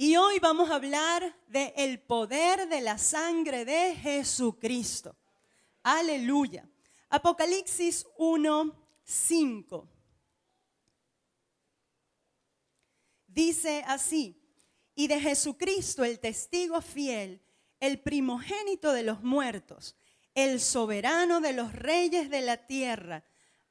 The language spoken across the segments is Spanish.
Y hoy vamos a hablar del poder de la sangre de Jesucristo. Aleluya. Apocalipsis 1:5. Dice así: y de Jesucristo, el testigo fiel, el primogénito de los muertos, el soberano de los reyes de la tierra,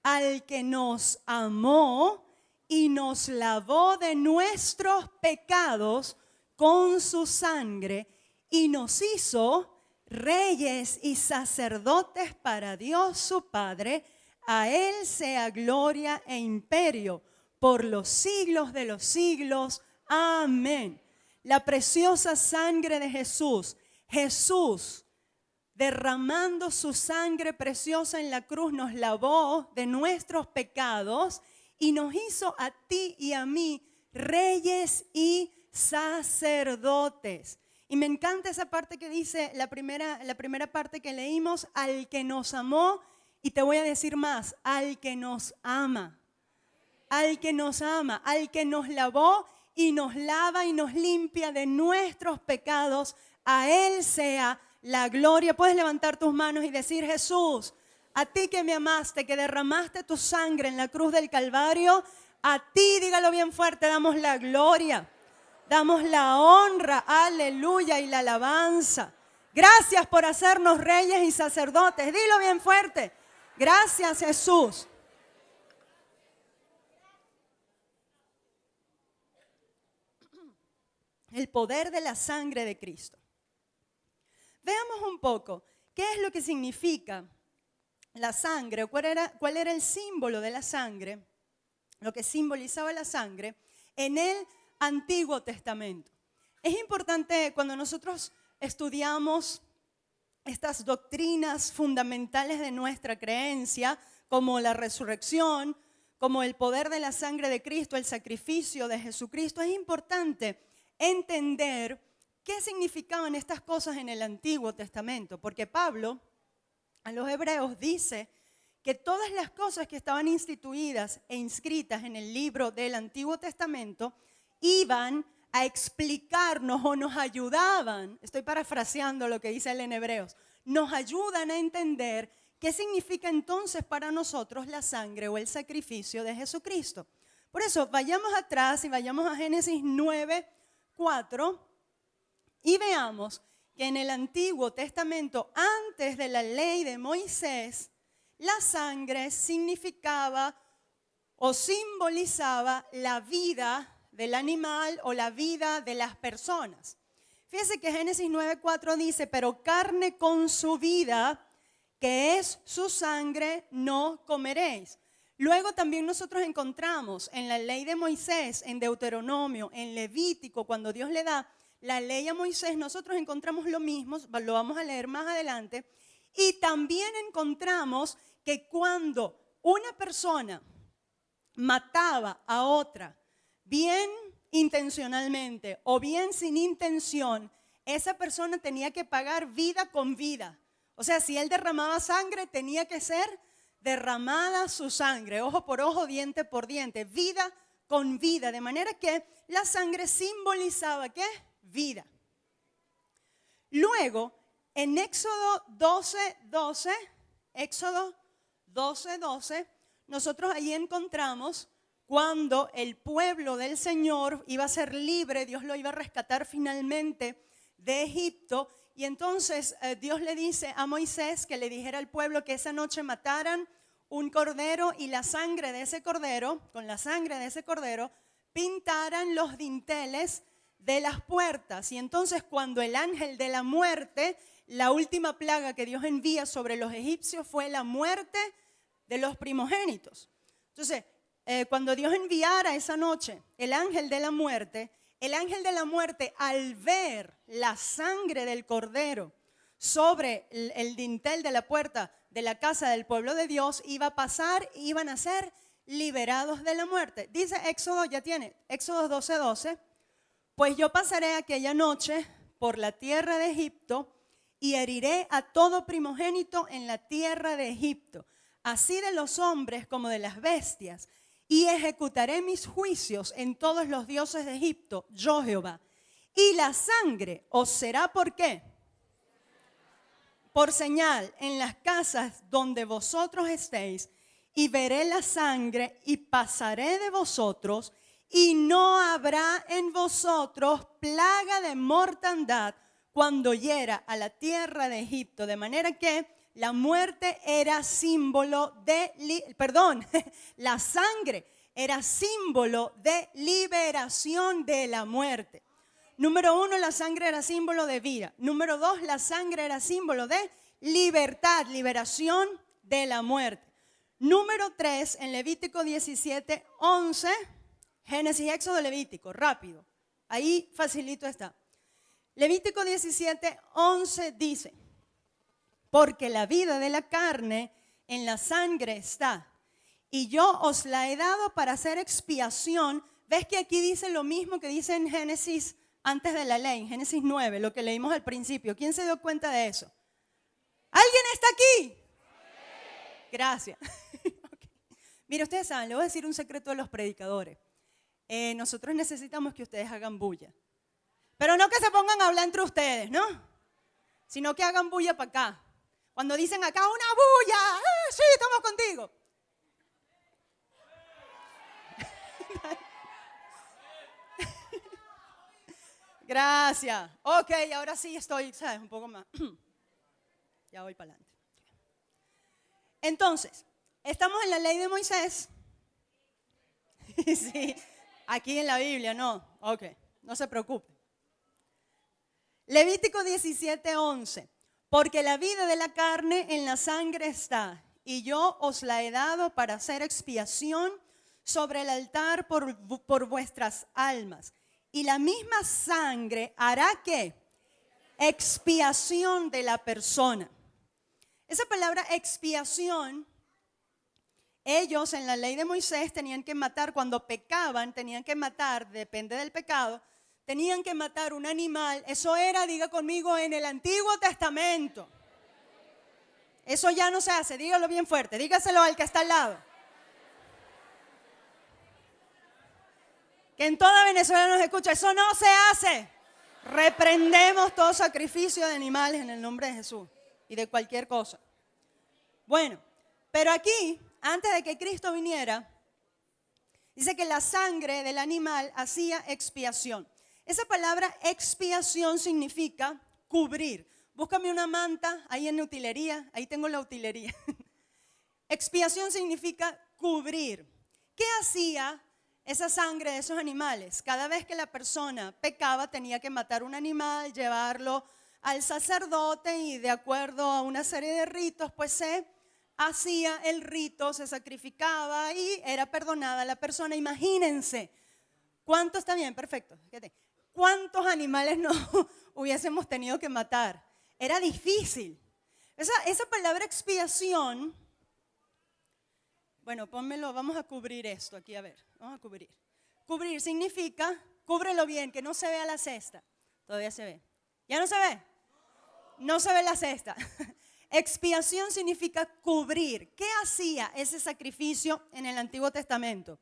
al que nos amó y nos lavó de nuestros pecados con su sangre y nos hizo reyes y sacerdotes para Dios su Padre. A Él sea gloria e imperio por los siglos de los siglos. Amén. La preciosa sangre de Jesús. Jesús, derramando su sangre preciosa en la cruz, nos lavó de nuestros pecados y nos hizo a ti y a mí reyes y sacerdotes. Y me encanta esa parte que dice, la primera parte que leímos: al que nos amó, y te voy a decir más, al que nos ama. Al que nos ama, al que nos lavó y nos lava y nos limpia de nuestros pecados. A Él sea la gloria. Puedes levantar tus manos y decir: Jesús, a ti que me amaste, que derramaste tu sangre en la cruz del Calvario, a ti, dígalo bien fuerte, damos la gloria, damos la honra, aleluya, y la alabanza. Gracias por hacernos reyes y sacerdotes. Dilo bien fuerte. Gracias, Jesús. El poder de la sangre de Cristo. Veamos un poco qué es lo que significa la sangre, cuál era el símbolo de la sangre, lo que simbolizaba la sangre en el Antiguo Testamento. Es importante cuando nosotros estudiamos estas doctrinas fundamentales de nuestra creencia, como la resurrección, como el poder de la sangre de Cristo, el sacrificio de Jesucristo, es importante entender qué significaban estas cosas en el Antiguo Testamento, porque Pablo a los hebreos dice que todas las cosas que estaban instituidas e inscritas en el libro del Antiguo Testamento iban a explicarnos o nos ayudaban, estoy parafraseando lo que dice él en Hebreos, nos ayudan a entender qué significa entonces para nosotros la sangre o el sacrificio de Jesucristo. Por eso vayamos atrás y vayamos a Génesis 9:4 y veamos que en el Antiguo Testamento, antes de la ley de Moisés, la sangre significaba o simbolizaba la vida del animal o la vida de las personas. Fíjese que Génesis 9:4 dice: pero carne con su vida, que es su sangre, no comeréis. Luego también nosotros encontramos en la ley de Moisés, en Deuteronomio, en Levítico, cuando Dios le da la ley a Moisés, nosotros encontramos lo mismo, lo vamos a leer más adelante, y también encontramos que cuando una persona mataba a otra, bien intencionalmente o bien sin intención, esa persona tenía que pagar vida con vida. O sea, si él derramaba sangre, tenía que ser derramada su sangre, ojo por ojo, diente por diente, vida con vida, de manera que la sangre simbolizaba ¿qué? Vida. Luego, en Éxodo 12:12, nosotros allí encontramos cuando el pueblo del Señor iba a ser libre, Dios lo iba a rescatar finalmente de Egipto, y entonces Dios le dice a Moisés que le dijera al pueblo que esa noche mataran un cordero y la sangre de ese cordero, con la sangre de ese cordero, pintaran los dinteles de las puertas. Y entonces cuando el ángel de la muerte, la última plaga que Dios envía sobre los egipcios fue la muerte de los primogénitos. Entonces, cuando Dios enviara esa noche el ángel de la muerte al ver la sangre del cordero sobre el dintel de la puerta de la casa del pueblo de Dios, iba a pasar y iban a ser liberados de la muerte. Dice Éxodo, ya tiene, Éxodo 12:12, pues yo pasaré aquella noche por la tierra de Egipto y heriré a todo primogénito en la tierra de Egipto, así de los hombres como de las bestias, y ejecutaré mis juicios en todos los dioses de Egipto, yo Jehová. Y la sangre os será ¿por qué? Por señal en las casas donde vosotros estéis, y veré la sangre y pasaré de vosotros, y no habrá en vosotros plaga de mortandad cuando hiera a la tierra de Egipto. De manera que la muerte era símbolo de, la sangre era símbolo de liberación de la muerte. Número 1, la sangre era símbolo de vida. Número 2, la sangre era símbolo de libertad, liberación de la muerte. Número 3, en Levítico 17, 11, Génesis, Éxodo, Levítico, rápido. Ahí facilito está. Levítico 17, 11 dice, porque la vida de la carne en la sangre está, y yo os la he dado para hacer expiación. ¿Ves que aquí dice lo mismo que dice en Génesis antes de la ley, en Génesis 9, lo que leímos al principio? ¿Quién se dio cuenta de eso? ¿Alguien está aquí? Gracias. Okay. Mire, ustedes saben, le voy a decir un secreto de los predicadores. Nosotros necesitamos que ustedes hagan bulla. Pero no que se pongan a hablar entre ustedes, ¿no? Sino que hagan bulla para acá. Cuando dicen acá una bulla, sí, estamos contigo. Gracias. Ok, ahora sí estoy, ¿sabes? Un poco más. Ya voy para adelante. Entonces, estamos en la ley de Moisés. Sí, aquí en la Biblia, no. Ok, no se preocupe. Levítico 17, 11. Porque la vida de la carne en la sangre está, y yo os la he dado para hacer expiación sobre el altar por vuestras almas. Y la misma sangre hará ¿qué? Expiación de la persona. Esa palabra expiación, ellos en la ley de Moisés tenían que matar, cuando pecaban, tenían que matar, depende del pecado, tenían que matar un animal. Eso era, diga conmigo, en el Antiguo Testamento. Eso ya no se hace, dígalo bien fuerte, dígaselo al que está al lado. Que en toda Venezuela nos escucha, eso no se hace. Reprendemos todo sacrificio de animales en el nombre de Jesús y de cualquier cosa. Bueno, pero aquí, antes de que Cristo viniera, dice que la sangre del animal hacía expiación. Esa palabra expiación significa cubrir. Búscame una manta ahí en la utilería, ahí tengo la utilería. Expiación significa cubrir. ¿Qué hacía esa sangre de esos animales? Cada vez que la persona pecaba tenía que matar un animal, llevarlo al sacerdote y de acuerdo a una serie de ritos, pues se hacía el rito, se sacrificaba y era perdonada la persona. Imagínense, ¿cuántos está bien? Perfecto. ¿Cuántos animales no hubiésemos tenido que matar? Era difícil. Esa palabra expiación, bueno, pónmelo, vamos a cubrir esto aquí, a ver, vamos a cubrir. Cubrir significa, cúbrelo bien, que no se vea la cesta. Todavía se ve. ¿Ya no se ve? No se ve la cesta. Expiación significa cubrir. ¿Qué hacía ese sacrificio en el Antiguo Testamento?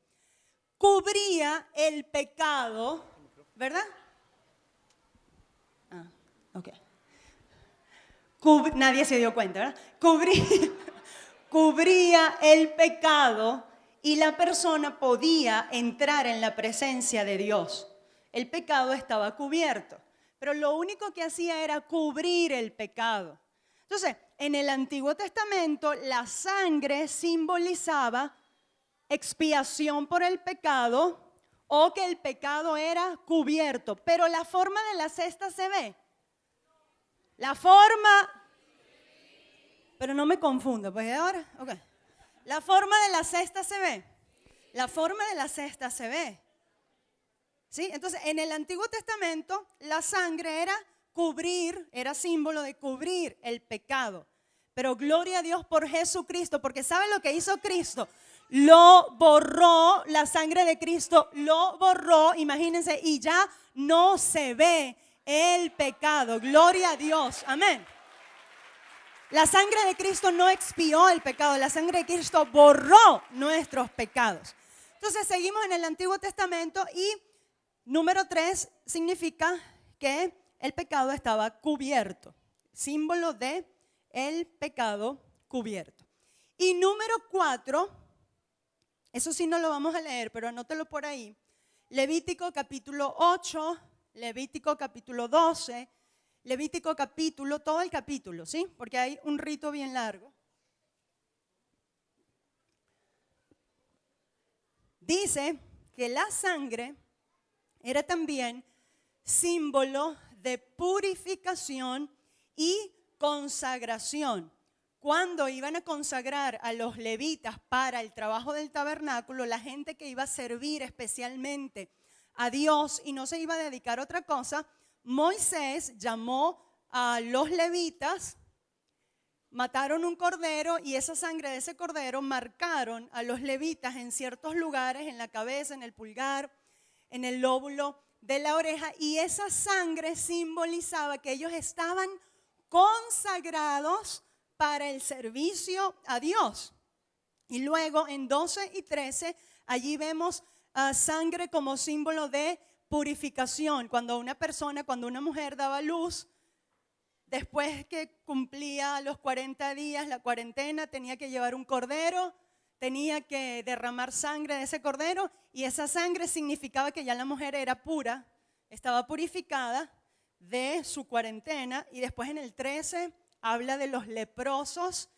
Cubría el pecado, ¿verdad? Ah, ok. Nadie se dio cuenta, ¿verdad? Cubría el pecado y la persona podía entrar en la presencia de Dios. El pecado estaba cubierto, pero lo único que hacía era cubrir el pecado. Entonces, en el Antiguo Testamento, la sangre simbolizaba expiación por el pecado o que el pecado era cubierto. Pero la forma de la cesta se ve. La forma, pero no me confunda, pues ahora, ok. La forma de la cesta se ve. La forma de la cesta se ve. ¿Sí? Entonces, en el Antiguo Testamento, la sangre era cubrir, era símbolo de cubrir el pecado. Pero gloria a Dios por Jesucristo, porque ¿saben lo que hizo Cristo? Lo borró, la sangre de Cristo lo borró, imagínense, y ya no se ve el pecado. Gloria a Dios, amén. La sangre de Cristo no expió el pecado, la sangre de Cristo borró nuestros pecados. Entonces seguimos en el Antiguo Testamento y número 3 significa que el pecado estaba cubierto. Símbolo de el pecado cubierto. Y número 4, eso sí no lo vamos a leer, pero anótelo por ahí. Levítico capítulo 8, Levítico capítulo 12, Levítico capítulo, todo el capítulo, ¿sí? Porque hay un rito bien largo. Dice que la sangre era también símbolo de purificación y consagración. Cuando iban a consagrar a los levitas para el trabajo del tabernáculo, la gente que iba a servir especialmente a Dios y no se iba a dedicar a otra cosa, Moisés llamó a los levitas, mataron un cordero y esa sangre de ese cordero marcaron a los levitas en ciertos lugares, en la cabeza, en el pulgar, en el lóbulo de la oreja, y esa sangre simbolizaba que ellos estaban consagrados para el servicio a Dios. Y luego en 12 y 13, allí vemos sangre como símbolo de purificación. Cuando una mujer daba luz, después que cumplía los 40 días, la cuarentena, tenía que llevar un cordero, tenía que derramar sangre de ese cordero, y esa sangre significaba que ya la mujer era pura, estaba purificada de su cuarentena. Y después en el 13 habla de los leprosos.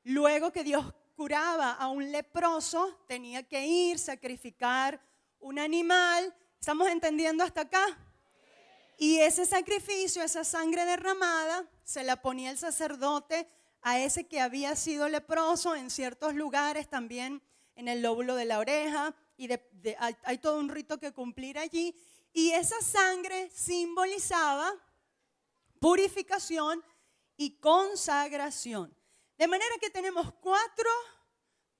Luego que Dios curaba a un leproso, tenía que ir, sacrificar un animal. ¿Estamos entendiendo hasta acá? Y ese sacrificio, esa sangre derramada, se la ponía el sacerdote a ese que había sido leproso en ciertos lugares, también en el lóbulo de la oreja, y hay todo un rito que cumplir allí. Y esa sangre simbolizaba purificación y consagración. De manera que tenemos 4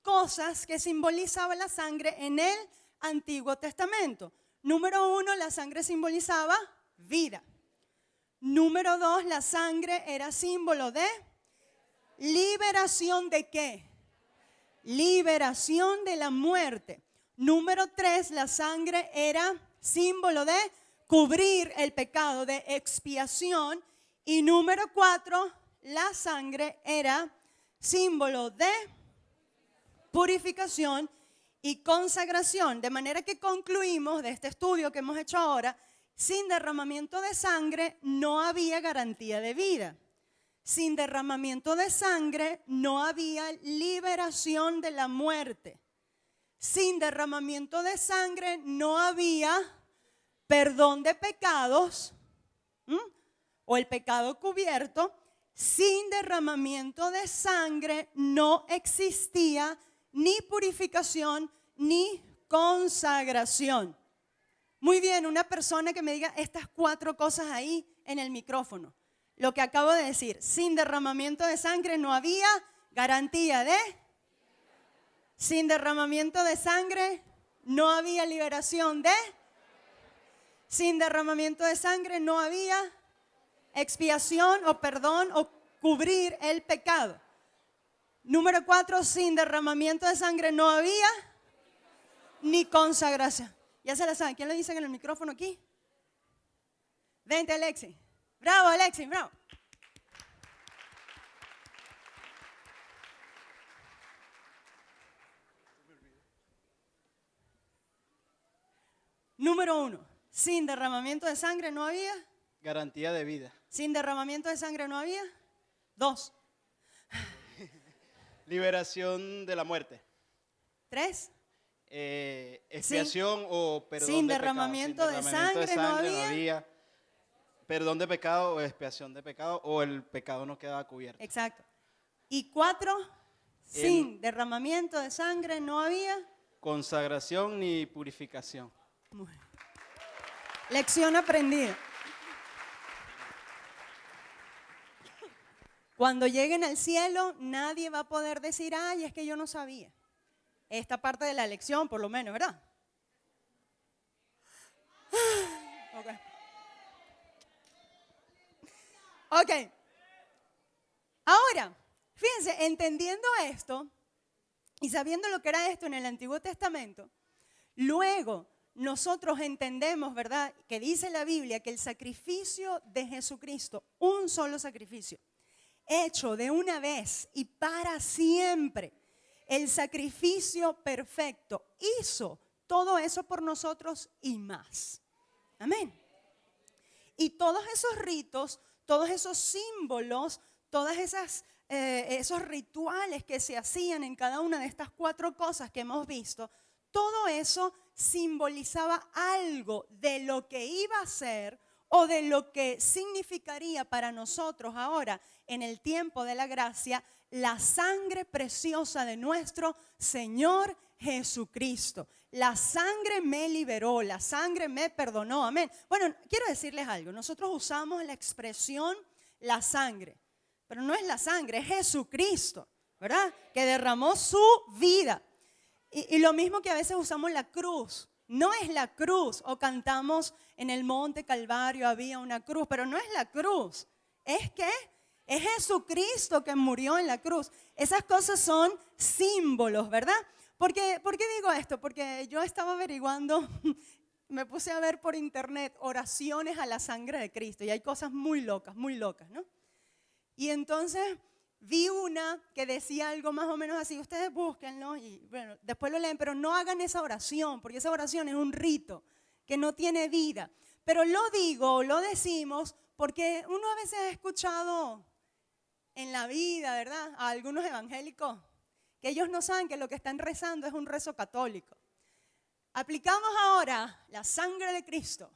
cosas que simbolizaba la sangre en el Antiguo Testamento. Número 1, la sangre simbolizaba vida. Número 2, la sangre era símbolo de liberación ¿de qué? Liberación de la muerte. Número 3, la sangre era símbolo de cubrir el pecado, de expiación. Y número 4, la sangre era símbolo de purificación y consagración. De manera que concluimos de este estudio que hemos hecho ahora, sin derramamiento de sangre no había garantía de vida. Sin derramamiento de sangre no había liberación de la muerte. Sin derramamiento de sangre no había perdón de pecados o el pecado cubierto. Sin derramamiento de sangre no existía ni purificación ni consagración. Muy bien, una persona que me diga estas 4 cosas ahí en el micrófono. Lo que acabo de decir, sin derramamiento de sangre no había garantía de... Sin derramamiento de sangre no había liberación de... Sin derramamiento de sangre no había expiación o perdón o cubrir el pecado. Número 4, sin derramamiento de sangre no había ni consagración. Ya se la saben. ¿Quién lo dice en el micrófono aquí? Vente, Alexi. Bravo, Alexi, bravo. Número 1, sin derramamiento de sangre no había garantía de vida. Sin derramamiento de sangre no había 2. Liberación de la muerte. 3. Expiación o perdón sin de derramamiento pecado. de sangre no había perdón de pecado o expiación de pecado, o el pecado no quedaba cubierto. Exacto. Y 4, sin derramamiento de sangre no había consagración ni purificación. Lección aprendida. Cuando lleguen al cielo, nadie va a poder decir, ay, es que yo no sabía. Esta parte de la lección, por lo menos, ¿verdad? Ok. Ahora, fíjense, entendiendo esto y sabiendo lo que era esto en el Antiguo Testamento, luego nosotros entendemos, ¿verdad?, que dice la Biblia que el sacrificio de Jesucristo, un solo sacrificio, hecho de una vez y para siempre, el sacrificio perfecto, hizo todo eso por nosotros y más. Amén. Y todos esos ritos, todos esos símbolos, todas esos rituales que se hacían en cada una de estas 4 cosas que hemos visto, todo eso simbolizaba algo de lo que iba a ser o de lo que significaría para nosotros ahora, en el tiempo de la gracia, la sangre preciosa de nuestro Señor Jesucristo. La sangre me liberó, la sangre me perdonó, amén. Bueno, quiero decirles algo, nosotros usamos la expresión la sangre, pero no es la sangre, es Jesucristo, ¿verdad? Que derramó su vida. Y lo mismo que a veces usamos la cruz, no es la cruz, o cantamos en el monte Calvario había una cruz, pero no es la cruz, es que es Jesucristo que murió en la cruz. Esas cosas son símbolos, ¿verdad? ¿Por qué digo esto? Porque yo estaba averiguando, me puse a ver por internet oraciones a la sangre de Cristo y hay cosas muy locas, ¿no? Y entonces vi una que decía algo más o menos así, ustedes búsquenlo y bueno, después lo leen, pero no hagan esa oración, porque esa oración es un rito que no tiene vida. Pero lo decimos, porque uno a veces ha escuchado en la vida, ¿verdad?, a algunos evangélicos, que ellos no saben que lo que están rezando es un rezo católico. Aplicamos ahora la sangre de Cristo,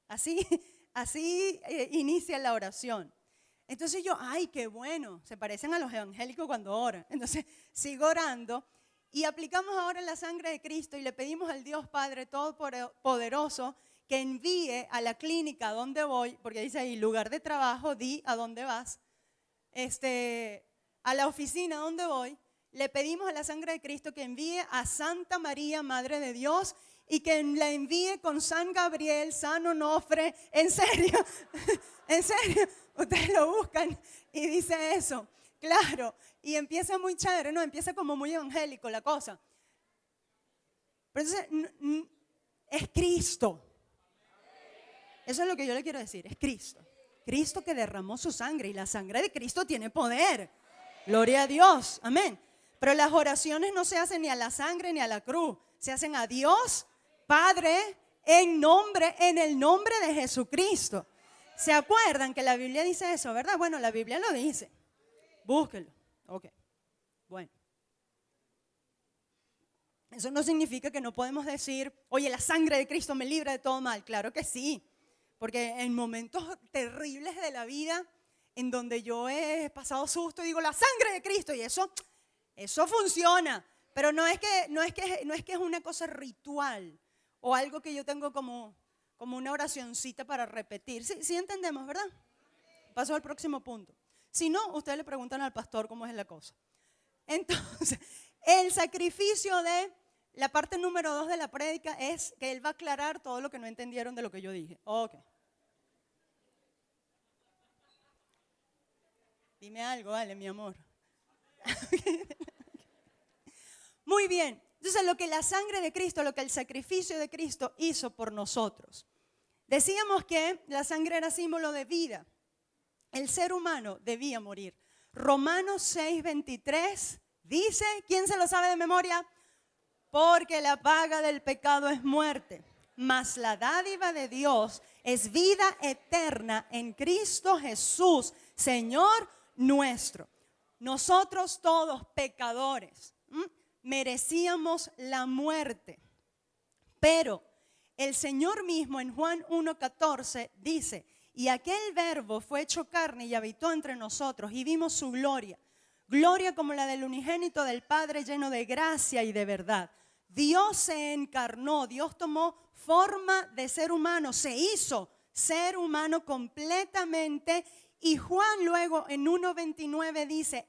así inicia la oración. Entonces yo, ay, qué bueno, se parecen a los evangélicos cuando oran. Entonces sigo orando y aplicamos ahora la sangre de Cristo y le pedimos al Dios Padre Todopoderoso que envíe a la clínica a donde voy, porque dice ahí, lugar de trabajo, di a dónde vas, a la oficina donde voy, le pedimos a la sangre de Cristo que envíe a Santa María, Madre de Dios, y que la envíe con San Gabriel, San Onofre, en serio, en serio, ustedes lo buscan y dice eso, claro, y empieza muy chévere, no, empieza como muy evangélico la cosa. Pero entonces, es Cristo, eso es lo que yo le quiero decir, es Cristo. Cristo que derramó su sangre y la sangre de Cristo tiene poder, gloria a Dios, amén. Pero las oraciones no se hacen ni a la sangre ni a la cruz, se hacen a Dios Padre en el nombre de Jesucristo. ¿Se acuerdan que la Biblia dice eso, verdad? Bueno, la Biblia lo dice. Búsquenlo. Ok. Bueno. Eso no significa que no podemos decir, oye, la sangre de Cristo me libra de todo mal. Claro que sí. Porque en momentos terribles de la vida, en donde yo he pasado susto y digo, la sangre de Cristo, y eso funciona. Pero no es que es una cosa ritual o algo que yo tengo como una oracioncita para repetir. Sí entendemos, ¿verdad? Paso al próximo punto. Si no, ustedes le preguntan al pastor cómo es la cosa. Entonces, el sacrificio de la parte número 2 de la prédica es que él va a aclarar todo lo que no entendieron de lo que yo dije. Ok. Dime algo, vale, mi amor. Muy bien. Entonces, lo que la sangre de Cristo, lo que el sacrificio de Cristo hizo por nosotros. Decíamos que la sangre era símbolo de vida. El ser humano debía morir. Romanos 6:23 dice, ¿quién se lo sabe de memoria? Porque la paga del pecado es muerte, mas la dádiva de Dios es vida eterna en Cristo Jesús, Señor nuestro. Nosotros todos pecadores merecíamos la muerte, pero el Señor mismo en Juan 1:14 dice, y aquel verbo fue hecho carne y habitó entre nosotros y vimos su gloria, gloria como la del unigénito del Padre lleno de gracia y de verdad. Dios se encarnó, Dios tomó forma de ser humano, se hizo ser humano completamente. Y Juan luego en 1:29 dice,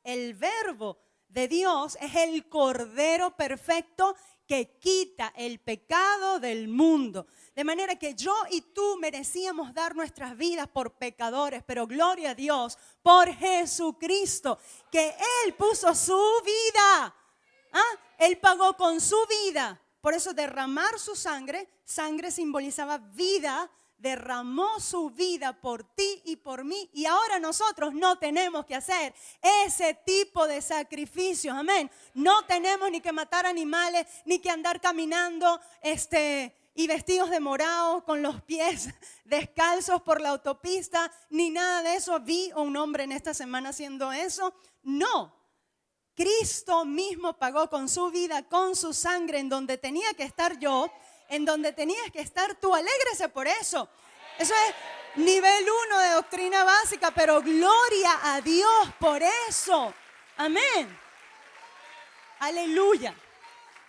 el verbo de Dios es el Cordero perfecto que quita el pecado del mundo. De manera que yo y tú merecíamos dar nuestras vidas por pecadores, pero gloria a Dios por Jesucristo, que Él puso su vida. Él pagó con su vida Por eso derramar su sangre, sangre simbolizaba vida, derramó su vida por ti y por mí. Y ahora nosotros no tenemos que hacer ese tipo de sacrificios, amén. No tenemos ni que matar animales, ni que andar caminando y vestidos de morado con los pies descalzos por la autopista, ni nada de eso. Vi a un hombre en esta semana haciendo eso. No. Cristo mismo pagó con su vida, con su sangre, en donde tenía que estar yo, en donde tenías que estar tú. Alégrese por eso. Eso es nivel 1 de doctrina básica, pero gloria a Dios por eso. Amén. Aleluya.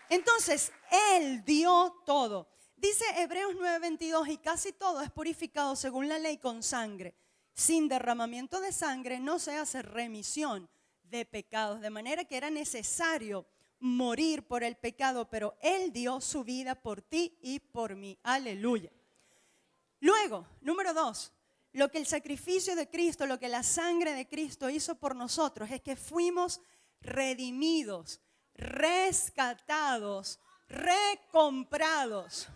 Entonces, Él dio todo. Dice Hebreos 9:22, y casi todo es purificado según la ley con sangre. Sin derramamiento de sangre no se hace remisión de pecados. De manera que era necesario morir por el pecado, pero Él dio su vida por ti y por mí. Aleluya. Luego, número 2, lo que el sacrificio de Cristo, lo que la sangre de Cristo hizo por nosotros es que fuimos redimidos, rescatados, recomprados.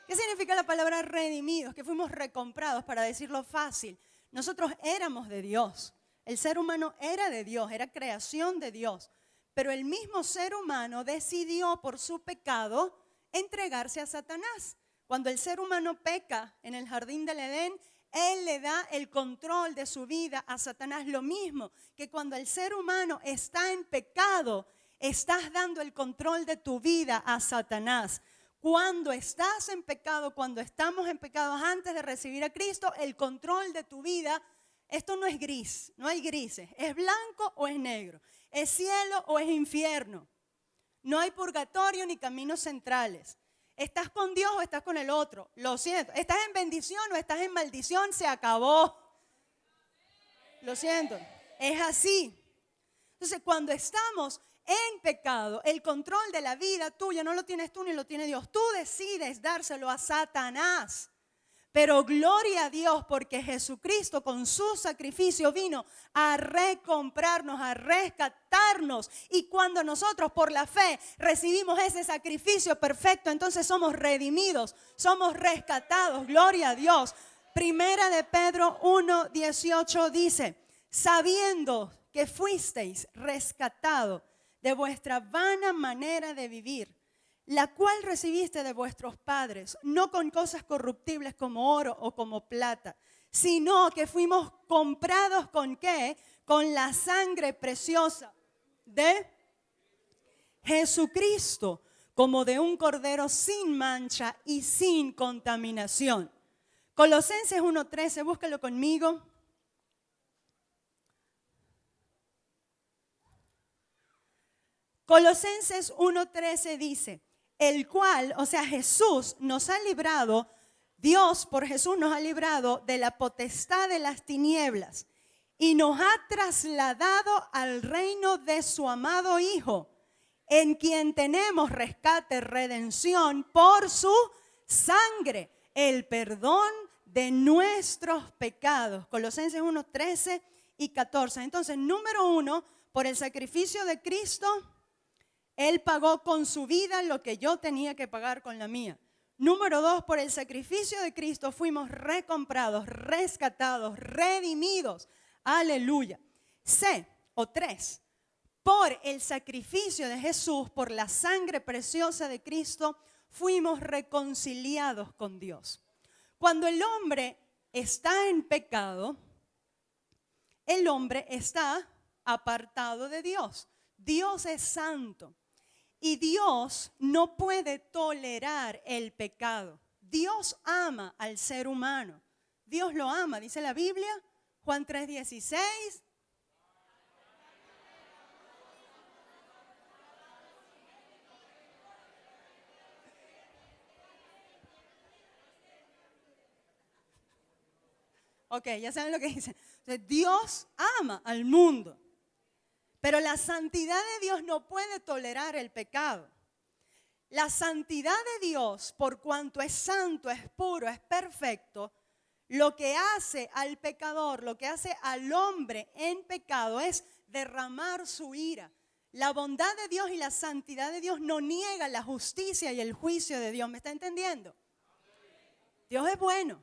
¿Qué significa la palabra redimidos? Que fuimos recomprados, para decirlo fácil. Nosotros éramos de Dios. El ser humano era de Dios, era creación de Dios. Pero el mismo ser humano decidió por su pecado entregarse a Satanás. Cuando el ser humano peca en el jardín del Edén, Él le da el control de su vida a Satanás. Lo mismo que cuando el ser humano está en pecado, estás dando el control de tu vida a Satanás. Cuando estás en pecado, cuando estamos en pecado antes de recibir a Cristo, el control de tu vida, esto no es gris, no hay grises, es blanco o es negro, es cielo o es infierno. No hay purgatorio ni caminos centrales. ¿Estás con Dios o estás con el otro? Lo siento. ¿Estás en bendición o estás en maldición? Se acabó. Lo siento. Es así. Entonces, cuando estamos en pecado, el control de la vida tuya no lo tienes tú ni lo tiene Dios. Tú decides dárselo a Satanás. Pero gloria a Dios, porque Jesucristo con su sacrificio vino a recomprarnos, a rescatarnos. Y cuando nosotros por la fe recibimos ese sacrificio perfecto, entonces somos redimidos, somos rescatados. Gloria a Dios. Primera de Pedro 1:18 dice, sabiendo que fuisteis rescatados de vuestra vana manera de vivir, la cual recibiste de vuestros padres, no con cosas corruptibles como oro o como plata, sino que fuimos comprados ¿con qué? Con la sangre preciosa de Jesucristo, como de un cordero sin mancha y sin contaminación. Colosenses 1:13, búscalo conmigo. Colosenses 1:13 dice, el cual, o sea, Jesús nos ha librado, Dios por Jesús nos ha librado de la potestad de las tinieblas y nos ha trasladado al reino de su amado Hijo, en quien tenemos rescate, redención por su sangre, el perdón de nuestros pecados. Colosenses 1:13 y 14. Entonces, número 1, por el sacrificio de Cristo, Él pagó con su vida lo que yo tenía que pagar con la mía. Número 2, por el sacrificio de Cristo fuimos recomprados, rescatados, redimidos. Aleluya. 3, por el sacrificio de Jesús, por la sangre preciosa de Cristo, fuimos reconciliados con Dios. Cuando el hombre está en pecado, el hombre está apartado de Dios. Dios es santo. Y Dios no puede tolerar el pecado. Dios ama al ser humano. Dios lo ama, dice la Biblia, Juan 3:16. Ok, ya saben lo que dice. Entonces, Dios ama al mundo. Pero la santidad de Dios no puede tolerar el pecado. La santidad de Dios, por cuanto es santo, es puro, es perfecto, lo que hace al pecador, lo que hace al hombre en pecado es derramar su ira. La bondad de Dios y la santidad de Dios no niegan la justicia y el juicio de Dios. ¿Me está entendiendo? Dios es bueno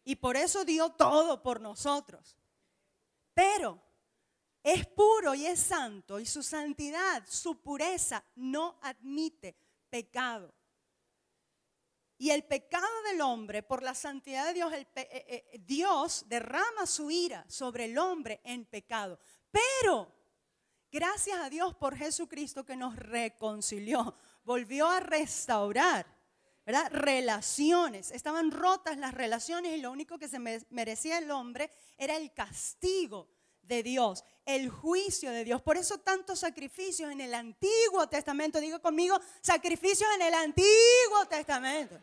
y por eso dio todo por nosotros. Pero es puro y es santo y su santidad, su pureza no admite pecado. Y el pecado del hombre, por la santidad de Dios, Dios derrama su ira sobre el hombre en pecado. Pero gracias a Dios por Jesucristo que nos reconcilió, volvió a restaurar, ¿verdad? Relaciones. Estaban rotas las relaciones y lo único que se merecía el hombre era el castigo de Dios, el juicio de Dios. Por eso tantos sacrificios en el Antiguo Testamento. Diga conmigo, sacrificios en el Antiguo Testamento.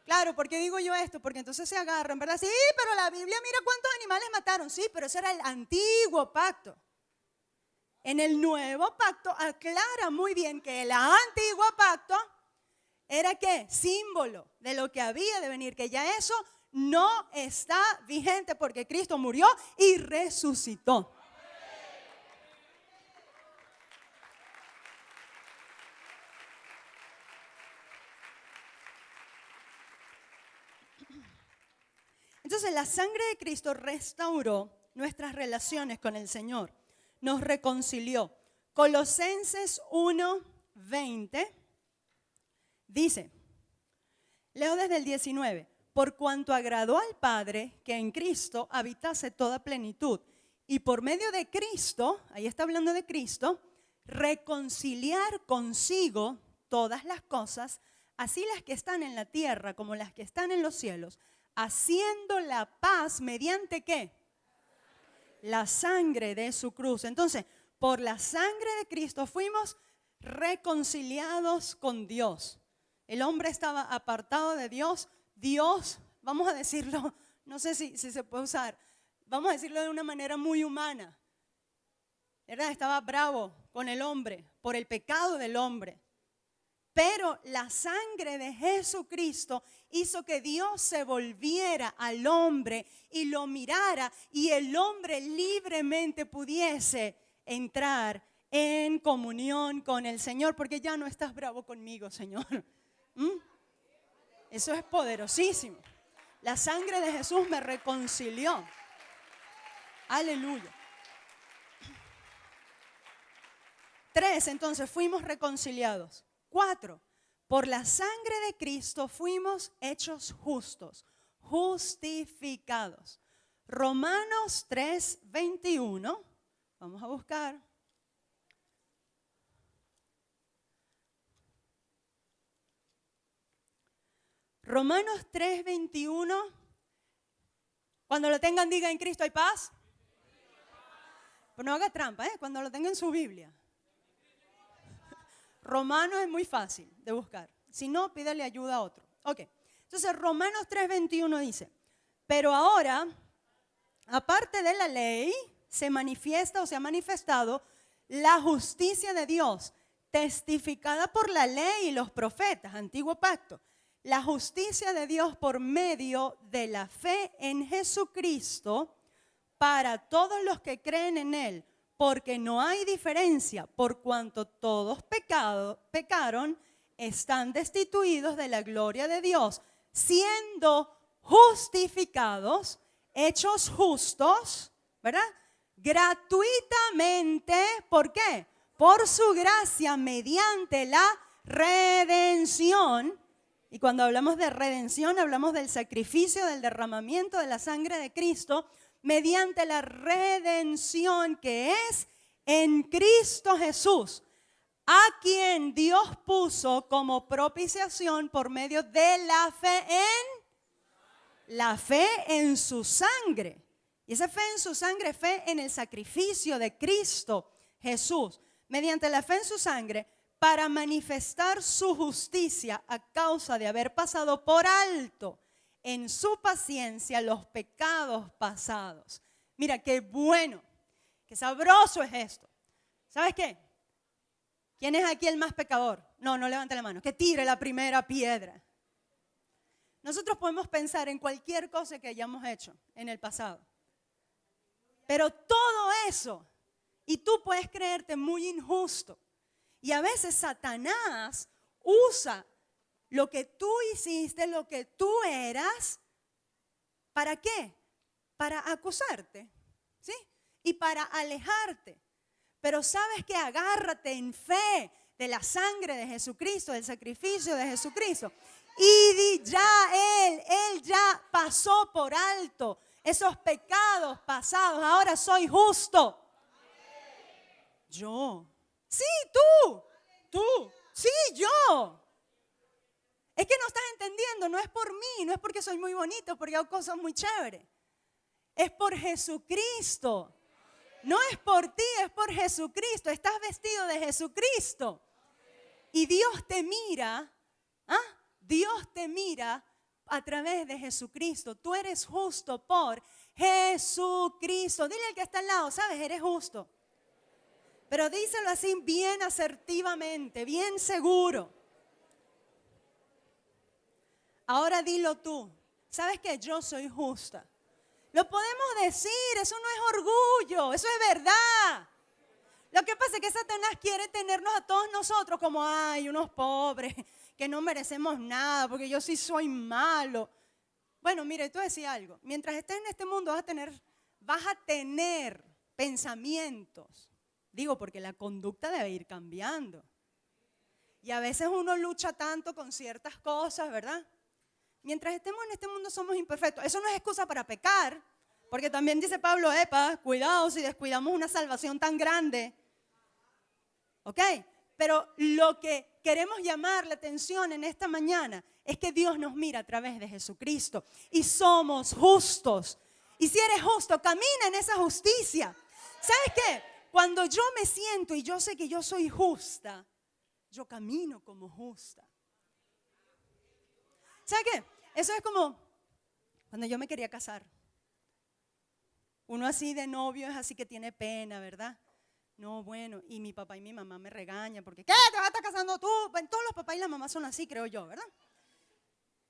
Claro, ¿por qué digo yo esto? Porque entonces se agarran, ¿verdad? Sí, pero la Biblia, mira cuántos animales mataron. Sí, pero ese era el Antiguo Pacto. En el Nuevo Pacto aclara muy bien que el Antiguo Pacto era ¿qué? Símbolo de lo que había de venir, que ya eso no está vigente porque Cristo murió y resucitó. Entonces la sangre de Cristo restauró nuestras relaciones con el Señor, nos reconcilió. Colosenses 1:20 dice, leo desde el 19, por cuanto agradó al Padre que en Cristo habitase toda plenitud y por medio de Cristo, ahí está hablando de Cristo, reconciliar consigo todas las cosas, así las que están en la tierra como las que están en los cielos, haciendo la paz mediante ¿qué? La sangre de su cruz. Entonces, por la sangre de Cristo fuimos reconciliados con Dios. El hombre estaba apartado de Dios. Dios, vamos a decirlo, no sé si se puede usar, vamos a decirlo de una manera muy humana, ¿verdad? Estaba bravo con el hombre por el pecado del hombre. Pero la sangre de Jesucristo hizo que Dios se volviera al hombre y lo mirara y el hombre libremente pudiese entrar en comunión con el Señor, porque ya no estás bravo conmigo, Señor. Eso es poderosísimo. La sangre de Jesús me reconcilió. Aleluya. 3, entonces fuimos reconciliados. 4, por la sangre de Cristo fuimos hechos justos, justificados. Romanos 3:21, vamos a buscar. Romanos 3:21, cuando lo tengan diga en Cristo hay paz. Pero no haga trampa, cuando lo tengan en su Biblia. Romanos es muy fácil de buscar. Si no, pídale ayuda a otro. Ok. Entonces, Romanos 3:21 dice, pero ahora, aparte de la ley, se manifiesta o se ha manifestado la justicia de Dios, testificada por la ley y los profetas, antiguo pacto. La justicia de Dios por medio de la fe en Jesucristo para todos los que creen en Él. Porque no hay diferencia, por cuanto todos pecaron, están destituidos de la gloria de Dios, siendo justificados, hechos justos, ¿verdad? Gratuitamente, ¿por qué? Por su gracia, mediante la redención. Y cuando hablamos de redención, hablamos del sacrificio, del derramamiento de la sangre de Cristo, mediante la redención que es en Cristo Jesús, a quien Dios puso como propiciación por medio de la fe en su sangre. Y esa fe en su sangre, fe en el sacrificio de Cristo Jesús, mediante la fe en su sangre, para manifestar su justicia a causa de haber pasado por alto en su paciencia los pecados pasados. Mira, qué bueno, qué sabroso es esto. ¿Sabes qué? ¿Quién es aquí el más pecador? No levante la mano. Que tire la primera piedra. Nosotros podemos pensar en cualquier cosa que hayamos hecho en el pasado. Pero todo eso Y tú puedes creerte muy injusto. Y a veces Satanás usa lo que tú hiciste, lo que tú eras, ¿para qué? Para acusarte, ¿sí? Y para alejarte. Pero sabes que agárrate en fe de la sangre de Jesucristo, del sacrificio de Jesucristo. Y Él ya pasó por alto esos pecados pasados. Ahora soy justo. Yo. Sí, tú. Sí, yo. Es que no estás entendiendo, no es por mí, no es porque soy muy bonito, porque hago cosas muy chéveres. Es por Jesucristo. No es por ti, es por Jesucristo. Estás vestido de Jesucristo. Y Dios te mira, Dios te mira a través de Jesucristo. Tú eres justo por Jesucristo. Dile al que está al lado, ¿sabes? Eres justo. Pero díselo así bien asertivamente, bien seguro. Ahora dilo tú. ¿Sabes que yo soy justa? Lo podemos decir, eso no es orgullo, eso es verdad. Lo que pasa es que Satanás quiere tenernos a todos nosotros como, ay, unos pobres que no merecemos nada porque yo sí soy malo. Bueno, mire, tú decías algo. Mientras estés en este mundo vas a tener pensamientos. Digo, porque la conducta debe ir cambiando. Y a veces uno lucha tanto con ciertas cosas, ¿verdad? Mientras estemos en este mundo somos imperfectos. Eso no es excusa para pecar, porque también dice Pablo, cuidado si descuidamos una salvación tan grande. ¿Ok? Pero lo que queremos llamar la atención en esta mañana es que Dios nos mira a través de Jesucristo y somos justos. Y si eres justo, camina en esa justicia. ¿Sabes qué? Cuando yo me siento y yo sé que yo soy justa, yo camino como justa. ¿Sabes qué? Eso es como cuando yo me quería casar. Uno así de novio es así que tiene pena, ¿verdad? No, bueno, y mi papá y mi mamá me regañan porque ¿qué? ¿Te vas a estar casando tú? Bueno, todos los papás y las mamás son así, creo yo, ¿verdad?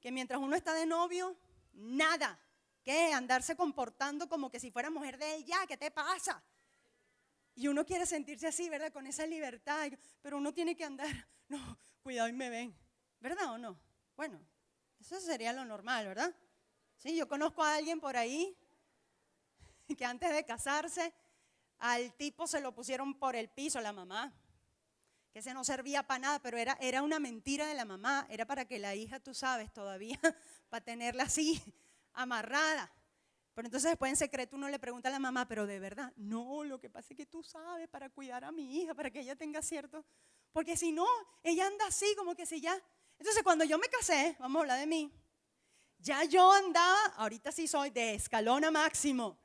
Que mientras uno está de novio, nada. ¿Qué? Andarse comportando como que si fuera mujer de él, ya, ¿qué te pasa? Y uno quiere sentirse así, ¿verdad? Con esa libertad, pero uno tiene que andar, no, cuidado y me ven, ¿verdad o no? Bueno, eso sería lo normal, ¿verdad? Sí, yo conozco a alguien por ahí que antes de casarse, al tipo se lo pusieron por el piso, la mamá, que ese no servía para nada, pero era una mentira de la mamá, era para que la hija, tú sabes, todavía, para tenerla así, amarrada. Pero entonces después en secreto uno le pregunta a la mamá, pero de verdad, no, lo que pasa es que tú sabes, para cuidar a mi hija, para que ella tenga cierto, porque si no, ella anda así como que si ya. Entonces cuando yo me casé, vamos a hablar de mí, ya yo andaba, ahorita sí soy de escalón a máximo.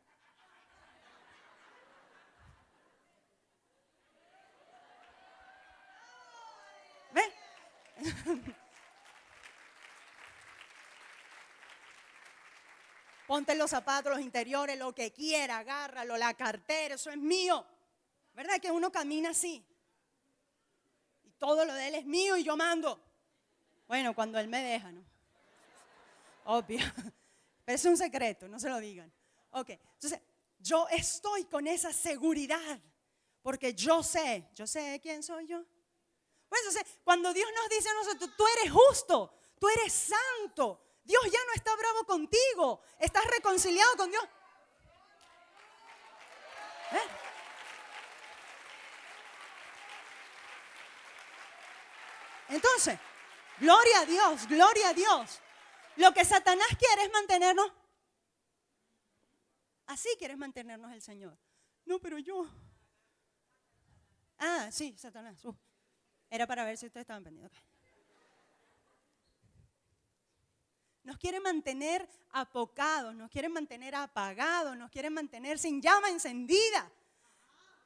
¿Ves? Ponte los zapatos, los interiores, lo que quiera, agárralo, la cartera, eso es mío. ¿Verdad que uno camina así? Y todo lo de él es mío y yo mando. Bueno, cuando él me deja, ¿no? Obvio. Pero es un secreto, no se lo digan. Ok, entonces yo estoy con esa seguridad porque yo sé quién soy yo. Pues entonces, cuando Dios nos dice a nosotros, tú eres justo, tú eres santo, Dios ya no está bravo contigo, estás reconciliado con Dios. Entonces, gloria a Dios, gloria a Dios. Lo que Satanás quiere es mantenernos. Así quiere mantenernos el Señor. No, pero yo. Ah, sí, Satanás. Era para ver si ustedes estaban pendientes. Nos quiere mantener apocados, nos quiere mantener apagados, nos quiere mantener sin llama encendida.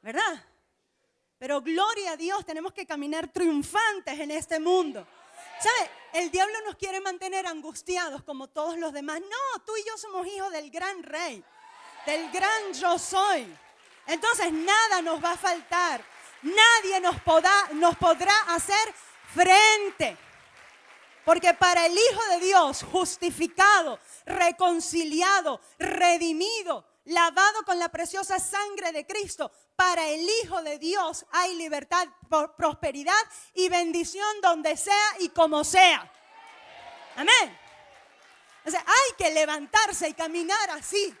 ¿Verdad? Pero gloria a Dios, tenemos que caminar triunfantes en este mundo. ¿Sabe? El diablo nos quiere mantener angustiados como todos los demás. No, tú y yo somos hijos del gran rey, del gran yo soy. Entonces nada nos va a faltar. Nadie nos podrá hacer frente. Porque para el Hijo de Dios, justificado, reconciliado, redimido, lavado con la preciosa sangre de Cristo. Para el Hijo de Dios hay libertad, prosperidad y bendición donde sea y como sea. Amén. O sea, hay que levantarse y caminar así.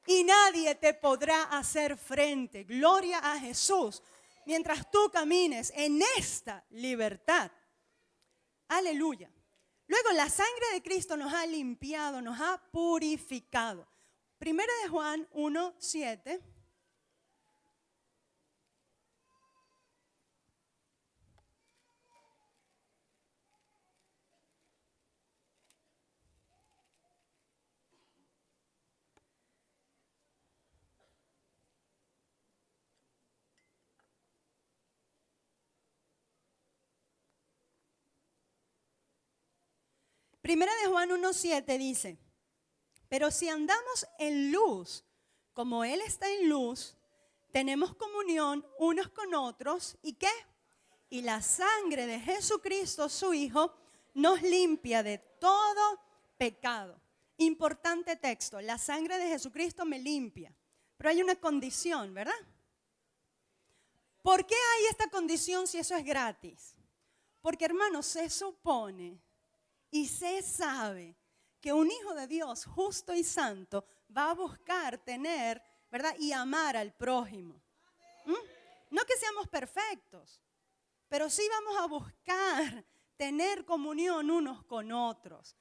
Y nadie te podrá hacer frente. Gloria a Jesús. Mientras tú camines en esta libertad. Aleluya. Luego la sangre de Cristo nos ha limpiado, nos ha purificado. Primera de Juan 1:7. Primera de Juan 1:7 dice, pero si andamos en luz, como Él está en luz, tenemos comunión unos con otros, ¿y qué? Y la sangre de Jesucristo, su Hijo, nos limpia de todo pecado. Importante texto, la sangre de Jesucristo me limpia. Pero hay una condición, ¿verdad? ¿Por qué hay esta condición si eso es gratis? Porque, hermanos, se supone y se sabe que un hijo de Dios justo y santo va a buscar tener, ¿verdad? Y amar al prójimo. No que seamos perfectos, pero sí vamos a buscar tener comunión unos con otros.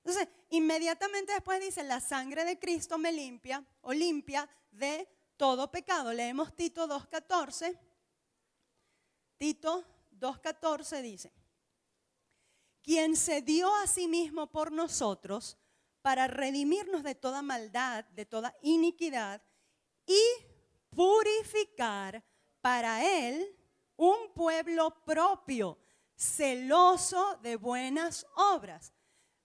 Entonces, inmediatamente después dice, la sangre de Cristo me limpia o limpia de todo pecado. Leemos Tito 2:14. Tito 2:14 dice, quien se dio a sí mismo por nosotros para redimirnos de toda maldad, de toda iniquidad y purificar para Él un pueblo propio, celoso de buenas obras.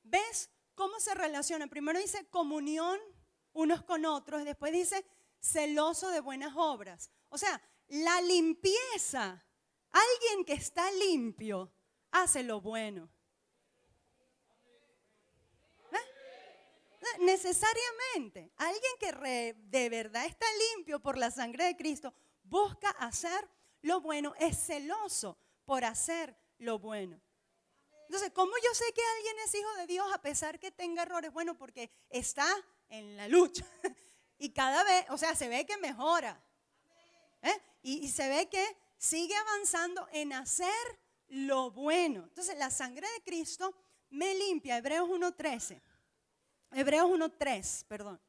¿Ves cómo se relaciona? Primero dice comunión unos con otros, después dice celoso de buenas obras. O sea, la limpieza, alguien que está limpio hace lo bueno. Necesariamente, alguien que de verdad está limpio por la sangre de Cristo, busca hacer lo bueno, es celoso por hacer lo bueno. Entonces, ¿cómo yo sé que alguien es hijo de Dios a pesar que tenga errores? Bueno, porque está en la lucha y cada vez, o sea, se ve que mejora. Y se ve que sigue avanzando en hacer lo bueno. Entonces, la sangre de Cristo me limpia, Hebreos 1:13. Hebreos 1:3, perdón.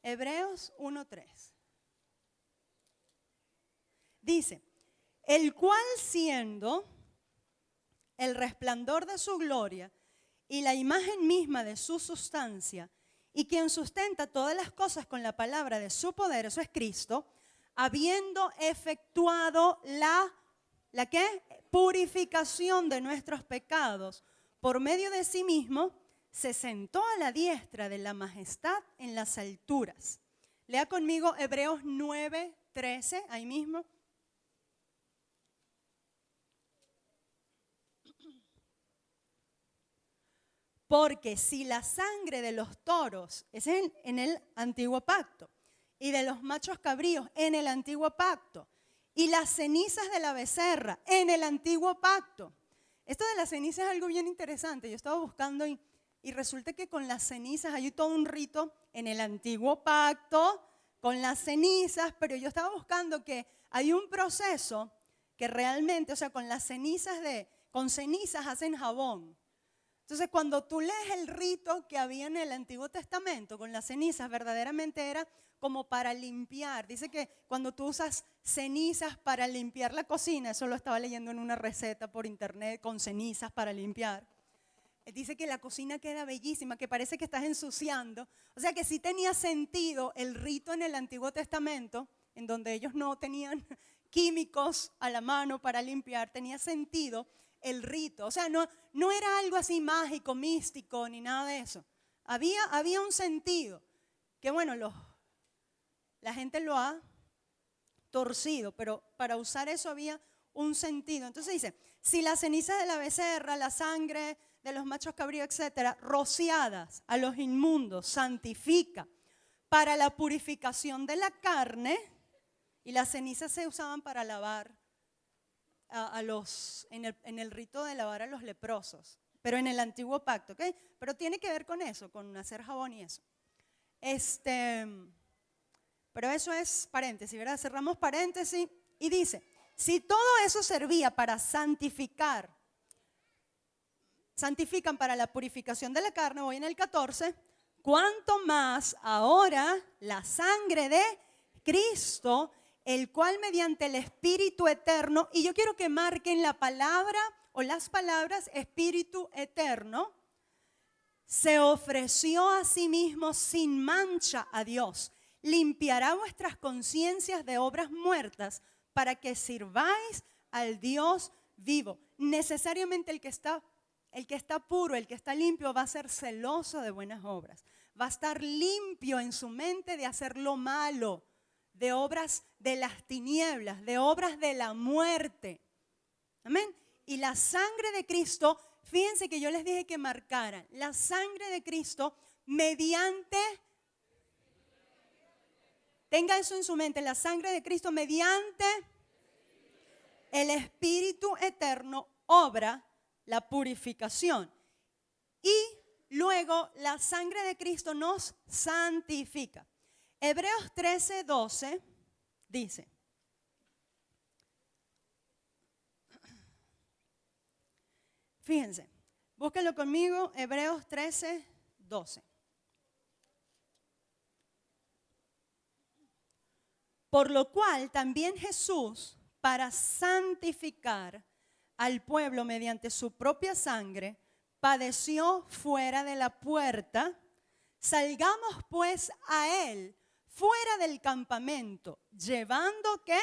Hebreos 1:3. Dice, el cual siendo el resplandor de su gloria y la imagen misma de su sustancia, y quien sustenta todas las cosas con la palabra de su poder, eso es Cristo, habiendo efectuado ¿la qué? Purificación de nuestros pecados por medio de sí mismo, se sentó a la diestra de la majestad en las alturas. Lea conmigo Hebreos 9:13, ahí mismo. Porque si la sangre de los toros es en el antiguo pacto, y de los machos cabríos en el antiguo pacto, y las cenizas de la becerra en el antiguo pacto. Esto de las cenizas es algo bien interesante. Yo estaba buscando y resulta que con las cenizas hay todo un rito en el antiguo pacto, con las cenizas, pero yo estaba buscando que hay un proceso que realmente, o sea, con cenizas hacen jabón. Entonces, cuando tú lees el rito que había en el Antiguo Testamento con las cenizas, verdaderamente era como para limpiar. Dice que cuando tú usas cenizas para limpiar la cocina, eso lo estaba leyendo en una receta por internet con cenizas para limpiar. Dice que la cocina queda bellísima, que parece que estás ensuciando. O sea que sí tenía sentido el rito en el Antiguo Testamento, en donde ellos no tenían químicos a la mano para limpiar, tenía sentido el rito. O sea, no era algo así mágico, místico, ni nada de eso. Había un sentido, que bueno, la gente lo ha torcido, pero para usar eso había un sentido. Entonces dice, si la ceniza de la becerra, la sangre de los machos cabríos, etcétera, rociadas a los inmundos, santifica para la purificación de la carne, y las cenizas se usaban para lavar en el rito de lavar a los leprosos, pero en el antiguo pacto, ¿ok? Pero tiene que ver con eso, con hacer jabón y eso. Pero eso es paréntesis, ¿verdad? Cerramos paréntesis y dice, si todo eso servía para santifican para la purificación de la carne, voy en el 14, cuánto más ahora la sangre de Cristo, el cual mediante el Espíritu eterno, y yo quiero que marquen la palabra o las palabras Espíritu eterno, se ofreció a sí mismo sin mancha a Dios, limpiará vuestras conciencias de obras muertas para que sirváis al Dios vivo. Necesariamente el que está puro, el que está limpio va a ser celoso de buenas obras. Va a estar limpio en su mente de hacer lo malo, de obras de las tinieblas, de obras de la muerte. Amén. Y la sangre de Cristo, fíjense que yo les dije que marcaran, la sangre de Cristo mediante, tenga eso en su mente, la sangre de Cristo mediante el Espíritu eterno obra la purificación. Y luego la sangre de Cristo nos santifica. Hebreos 13:12 dice, fíjense, búsquenlo conmigo, Hebreos 13:12. Por lo cual también Jesús, para santificar al pueblo mediante su propia sangre, padeció fuera de la puerta. Salgamos pues a él fuera del campamento, llevando ¿qué?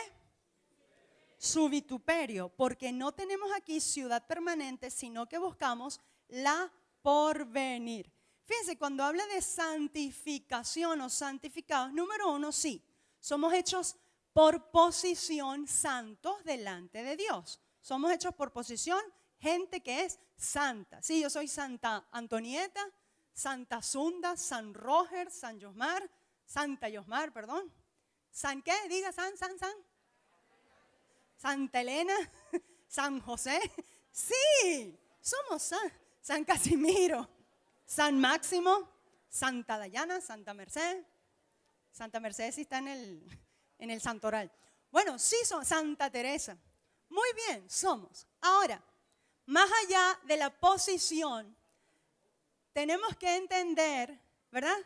Su vituperio, porque no tenemos aquí ciudad permanente, sino que buscamos la porvenir. Fíjense, cuando habla de santificación o santificados, número uno, sí, somos hechos por posición santos delante de Dios. Somos hechos por posición gente que es santa. Sí, yo soy Santa Antonieta, Santa Zunda, San Roger, San Yosmar, Santa Yosmar, perdón. ¿San qué? Diga San. Santa Elena, San José. Sí, somos San Casimiro, San Máximo, Santa Dayana, Santa Merced. Santa Merced sí está en el santoral. Bueno, sí son Santa Teresa. Muy bien, somos. Ahora, más allá de la posición, tenemos que entender, ¿verdad?,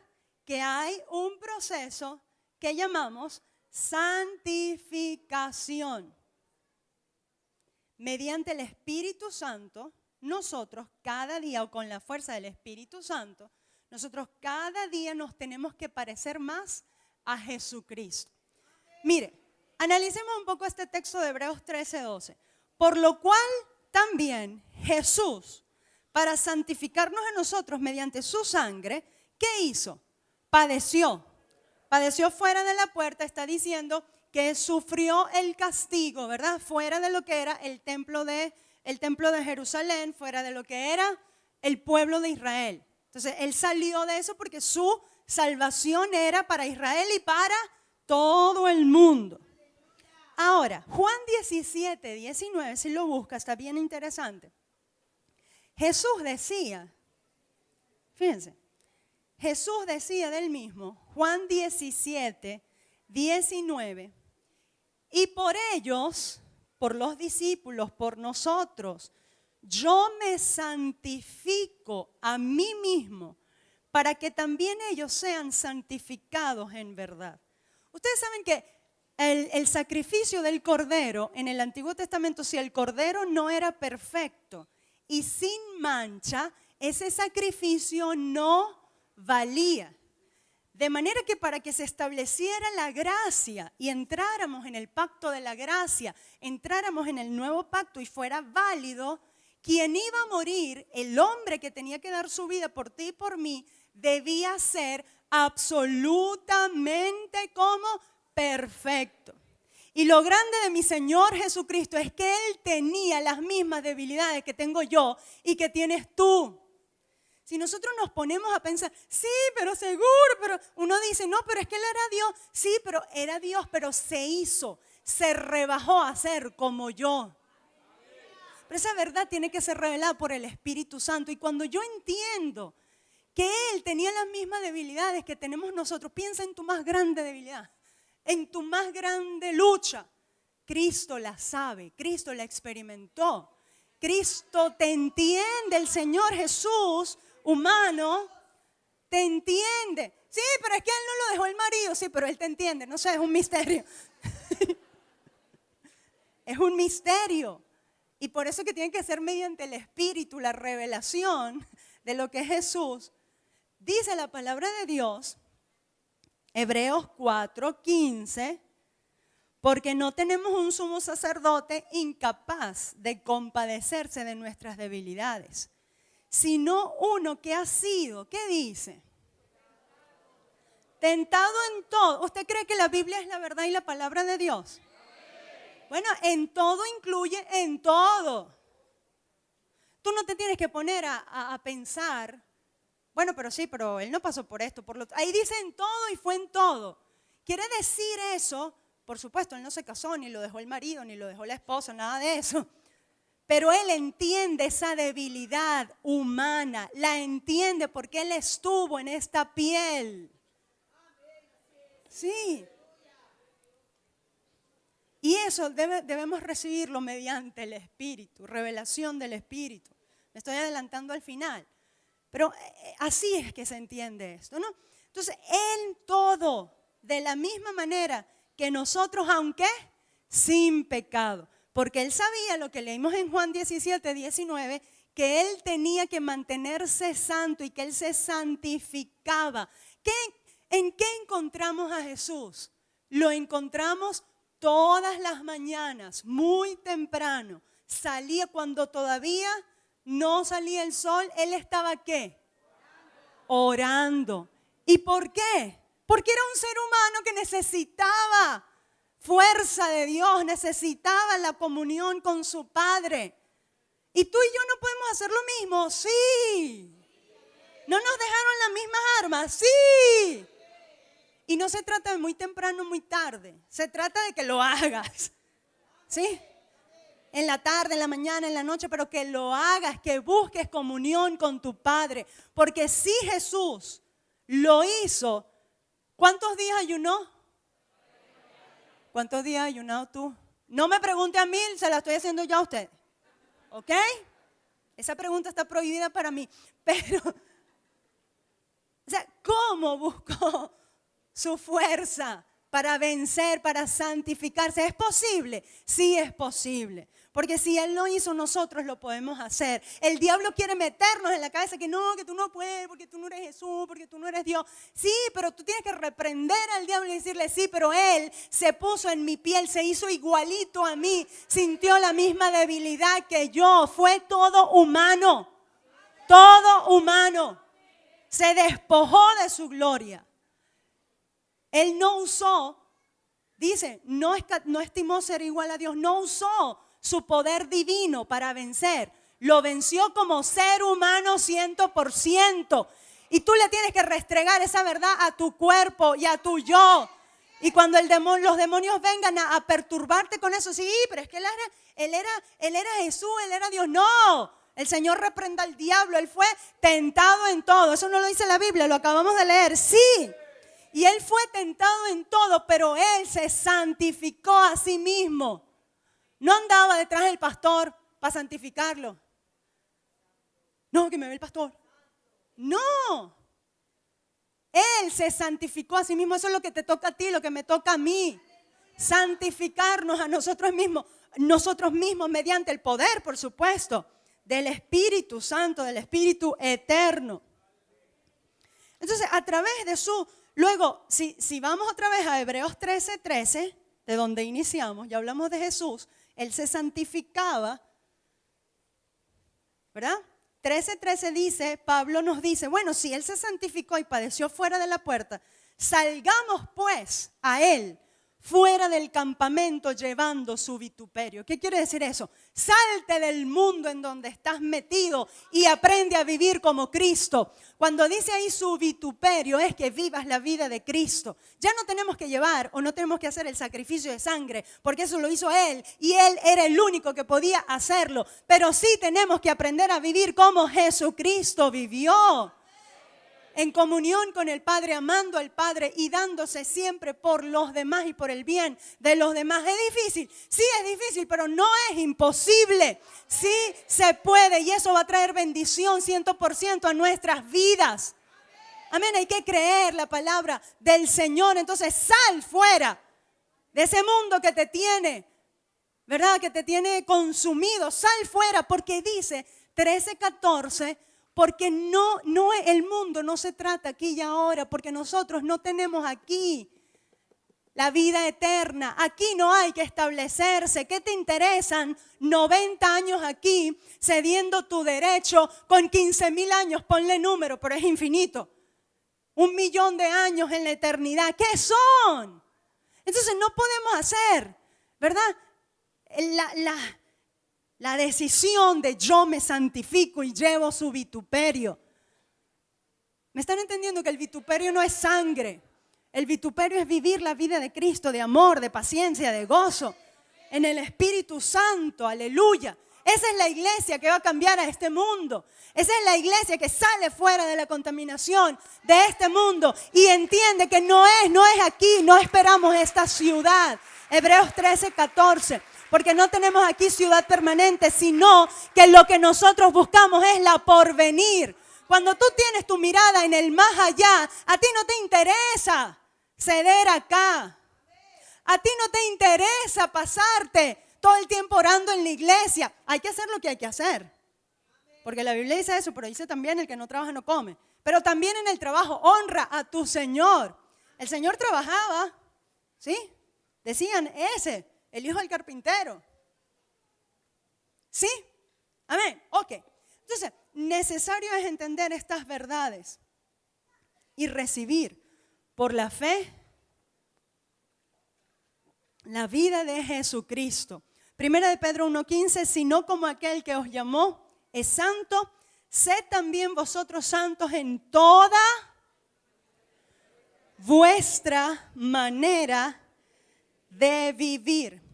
que hay un proceso que llamamos santificación. Mediante el Espíritu Santo, nosotros cada día, o con la fuerza del Espíritu Santo, nosotros cada día nos tenemos que parecer más a Jesucristo. Mire, analicemos un poco este texto de Hebreos 13:12. Por lo cual también Jesús, para santificarnos a nosotros mediante su sangre, ¿qué hizo? Padeció fuera de la puerta, está diciendo que sufrió el castigo, ¿verdad? Fuera de lo que era el templo de Jerusalén, fuera de lo que era el pueblo de Israel. Entonces, él salió de eso porque su salvación era para Israel y para todo el mundo. Ahora, Juan 17:19, si lo busca, está bien interesante. Jesús decía, fíjense, Jesús decía del mismo, Juan 17:19, y por ellos, por los discípulos, por nosotros, yo me santifico a mí mismo para que también ellos sean santificados en verdad. Ustedes saben que el sacrificio del cordero en el Antiguo Testamento, si el cordero no era perfecto y sin mancha, ese sacrificio no valía. De manera que para que se estableciera la gracia y entráramos en el pacto de la gracia, entráramos en el nuevo pacto y fuera válido, quien iba a morir, el hombre que tenía que dar su vida por ti y por mí, debía ser absolutamente como perfecto. Y lo grande de mi Señor Jesucristo es que Él tenía las mismas debilidades que tengo yo y que tienes tú. Si nosotros nos ponemos a pensar, sí, pero seguro, pero uno dice, no, pero es que Él era Dios. Sí, pero era Dios, pero se hizo, se rebajó a ser como yo. Pero esa verdad tiene que ser revelada por el Espíritu Santo. Y cuando yo entiendo que Él tenía las mismas debilidades que tenemos nosotros, piensa en tu más grande debilidad, en tu más grande lucha. Cristo la sabe, Cristo la experimentó. Cristo te entiende, el Señor Jesús humano te entiende. Sí, pero es que Él no lo dejó el marido. Sí, pero Él te entiende. No sé, es un misterio. Es un misterio. Y por eso que tiene que ser mediante el Espíritu, la revelación de lo que es Jesús. Dice la palabra de Dios, Hebreos 4:15, porque no tenemos un sumo sacerdote incapaz de compadecerse de nuestras debilidades, sino uno que ha sido, ¿qué dice? Tentado en todo. ¿Usted cree que la Biblia es la verdad y la palabra de Dios? Bueno, en todo incluye en todo. Tú no te tienes que poner a pensar, bueno, pero sí, pero él no pasó por esto, por lo otro. Ahí dice en todo y fue en todo. Quiere decir eso, por supuesto, él no se casó, ni lo dejó el marido, ni lo dejó la esposa, nada de eso. Pero él entiende esa debilidad humana, la entiende porque él estuvo en esta piel. Sí. Y eso debemos recibirlo mediante el Espíritu, revelación del Espíritu. Me estoy adelantando al final. Pero así es que se entiende esto, ¿no? Entonces, en todo, de la misma manera que nosotros, aunque sin pecado. Porque Él sabía lo que leímos en Juan 17:19, que Él tenía que mantenerse santo y que Él se santificaba. ¿En qué encontramos a Jesús? Lo encontramos todas las mañanas, muy temprano. Salía cuando todavía no salía el sol. Él estaba ¿qué? Orando. ¿Y por qué? Porque era un ser humano que necesitaba fuerza de Dios, necesitaba la comunión con su Padre. ¿Y tú y yo no podemos hacer lo mismo? Sí. ¿No nos dejaron las mismas armas? Sí. Y no se trata de muy temprano, muy tarde. Se trata de que lo hagas. ¿Sí? En la tarde, en la mañana, en la noche, pero que lo hagas, que busques comunión con tu Padre. Porque si Jesús lo hizo, ¿cuántos días ayunó? ¿Cuántos días has ayunado tú? No me pregunte a mí, se la estoy haciendo yo a usted. ¿Ok? Esa pregunta está prohibida para mí. Pero, o sea, ¿cómo buscó su fuerza para vencer, para santificarse? ¿Es posible? Sí es posible. Porque si Él lo hizo, nosotros lo podemos hacer. El diablo quiere meternos en la cabeza que tú no puedes, porque tú no eres Jesús, porque tú no eres Dios. Sí, pero tú tienes que reprender al diablo y decirle, sí, pero Él se puso en mi piel, se hizo igualito a mí, sintió la misma debilidad que yo. Fue todo humano, todo humano. Se despojó de su gloria. Él no usó, dice, no estimó ser igual a Dios, no usó su poder divino para vencer. Lo venció como ser humano 100%. Y tú le tienes que restregar esa verdad a tu cuerpo y a tu yo. Y cuando los demonios vengan a perturbarte con eso, sí, pero es que él era Jesús, Él era Dios. No, el Señor reprenda al diablo, Él fue tentado en todo. Eso no lo dice la Biblia, lo acabamos de leer, sí. Y Él fue tentado en todo, pero Él se santificó a sí mismo. No andaba detrás del pastor para santificarlo. No, que me ve el pastor. No. Él se santificó a sí mismo. Eso es lo que te toca a ti, lo que me toca a mí. Santificarnos a nosotros mismos mediante el poder, por supuesto, del Espíritu Santo, del Espíritu eterno. Entonces, a través de luego, si vamos otra vez a Hebreos 13:13, de donde iniciamos, ya hablamos de Jesús, Él se santificaba, ¿verdad? 13:13 dice, Pablo nos dice, bueno, si Él se santificó y padeció fuera de la puerta, salgamos pues a Él fuera del campamento llevando su vituperio. ¿Qué quiere decir eso? Salte del mundo en donde estás metido y aprende a vivir como Cristo. Cuando dice ahí su vituperio es que vivas la vida de Cristo. Ya no tenemos que llevar o no tenemos que hacer el sacrificio de sangre, porque eso lo hizo Él y Él era el único que podía hacerlo. Pero sí tenemos que aprender a vivir como Jesucristo vivió. En comunión con el Padre, amando al Padre y dándose siempre por los demás y por el bien de los demás. ¿Es difícil? Sí, es difícil, pero no es imposible. Sí se puede y eso va a traer bendición 100% a nuestras vidas. Amén, hay que creer la palabra del Señor. Entonces sal fuera de ese mundo que te tiene, ¿verdad? Que te tiene consumido. Sal fuera porque dice 13:14. Porque el mundo no se trata aquí y ahora, porque nosotros no tenemos aquí la vida eterna. Aquí no hay que establecerse. ¿Qué te interesan 90 años aquí cediendo tu derecho con 15,000 años? Ponle número, pero es infinito. 1,000,000 de años en la eternidad. ¿Qué son? Entonces no podemos hacer, ¿verdad? La decisión de yo me santifico y llevo su vituperio. ¿Me están entendiendo que el vituperio no es sangre? El vituperio es vivir la vida de Cristo, de amor, de paciencia, de gozo, en el Espíritu Santo, aleluya. Esa es la iglesia que va a cambiar a este mundo. Esa es la iglesia que sale fuera de la contaminación de este mundo y entiende que no es aquí, no esperamos esta ciudad. Hebreos 13:14. Porque no tenemos aquí ciudad permanente, sino que lo que nosotros buscamos es la porvenir. Cuando tú tienes tu mirada en el más allá, a ti no te interesa ceder acá. A ti no te interesa pasarte todo el tiempo orando en la iglesia. Hay que hacer lo que hay que hacer. Porque la Biblia dice eso, pero dice también el que no trabaja no come. Pero también en el trabajo, honra a tu Señor. El Señor trabajaba, ¿sí? Decían el hijo del carpintero. ¿Sí? Amén. Ok. Entonces, necesario es entender estas verdades y recibir por la fe la vida de Jesucristo. Primera de Pedro 1:15, sino como aquel que os llamó es santo, sed también vosotros santos en toda vuestra manera de vivir.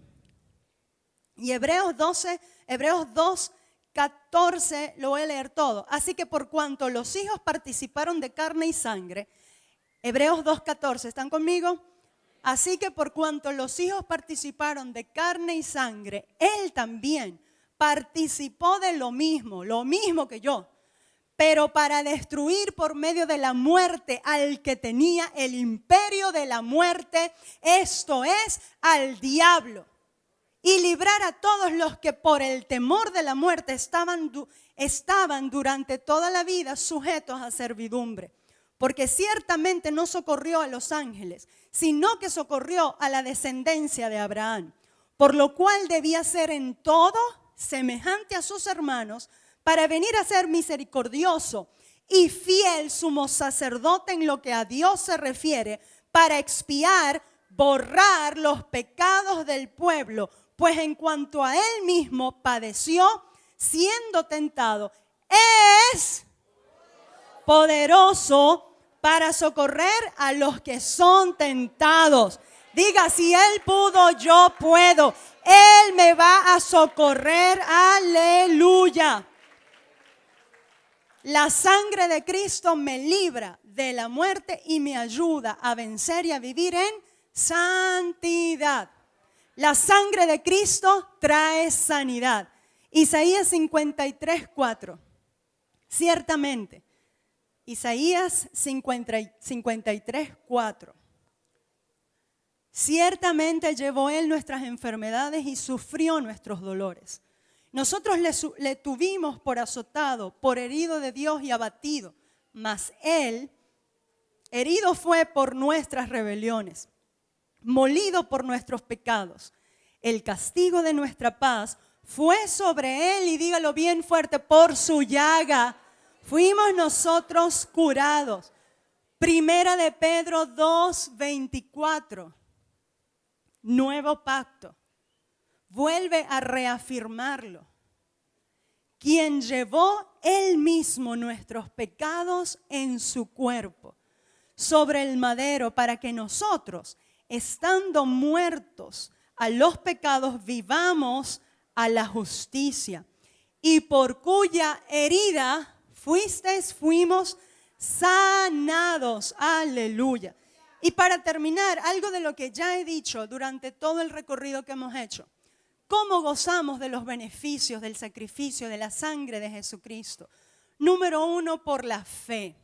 Y Hebreos 2:14, lo voy a leer todo. Así que por cuanto los hijos participaron de carne y sangre, Hebreos 2:14, ¿están conmigo? Así que por cuanto los hijos participaron de carne y sangre, Él también participó de lo mismo que yo, pero para destruir por medio de la muerte al que tenía el imperio de la muerte, esto es, al diablo, y librar a todos los que por el temor de la muerte estaban durante toda la vida sujetos a servidumbre. Porque ciertamente no socorrió a los ángeles, sino que socorrió a la descendencia de Abraham, por lo cual debía ser en todo semejante a sus hermanos, para venir a ser misericordioso y fiel sumo sacerdote en lo que a Dios se refiere, para expiar, borrar los pecados del pueblo, pues en cuanto a Él mismo padeció, siendo tentado, es poderoso para socorrer a los que son tentados. Diga, si Él pudo, yo puedo. Él me va a socorrer, aleluya. La sangre de Cristo me libra de la muerte y me ayuda a vencer y a vivir en santidad. La sangre de Cristo trae sanidad. Isaías 53:4. Ciertamente, Isaías 53:4. Ciertamente llevó Él nuestras enfermedades y sufrió nuestros dolores. Nosotros le tuvimos por azotado, por herido de Dios y abatido, mas Él herido fue por nuestras rebeliones, molido por nuestros pecados. El castigo de nuestra paz fue sobre Él, y dígalo bien fuerte, por su llaga fuimos nosotros curados. Primera de Pedro 2:24. nuevo pacto. Vuelve a reafirmarlo. Quien llevó él mismo nuestros pecados en su cuerpo sobre el madero para que nosotros, estando muertos a los pecados, vivamos a la justicia. Y por cuya herida fuimos sanados. Aleluya. Y para terminar, algo de lo que ya he dicho durante todo el recorrido que hemos hecho. ¿Cómo gozamos de los beneficios del sacrificio de la sangre de Jesucristo? Número 1, por la fe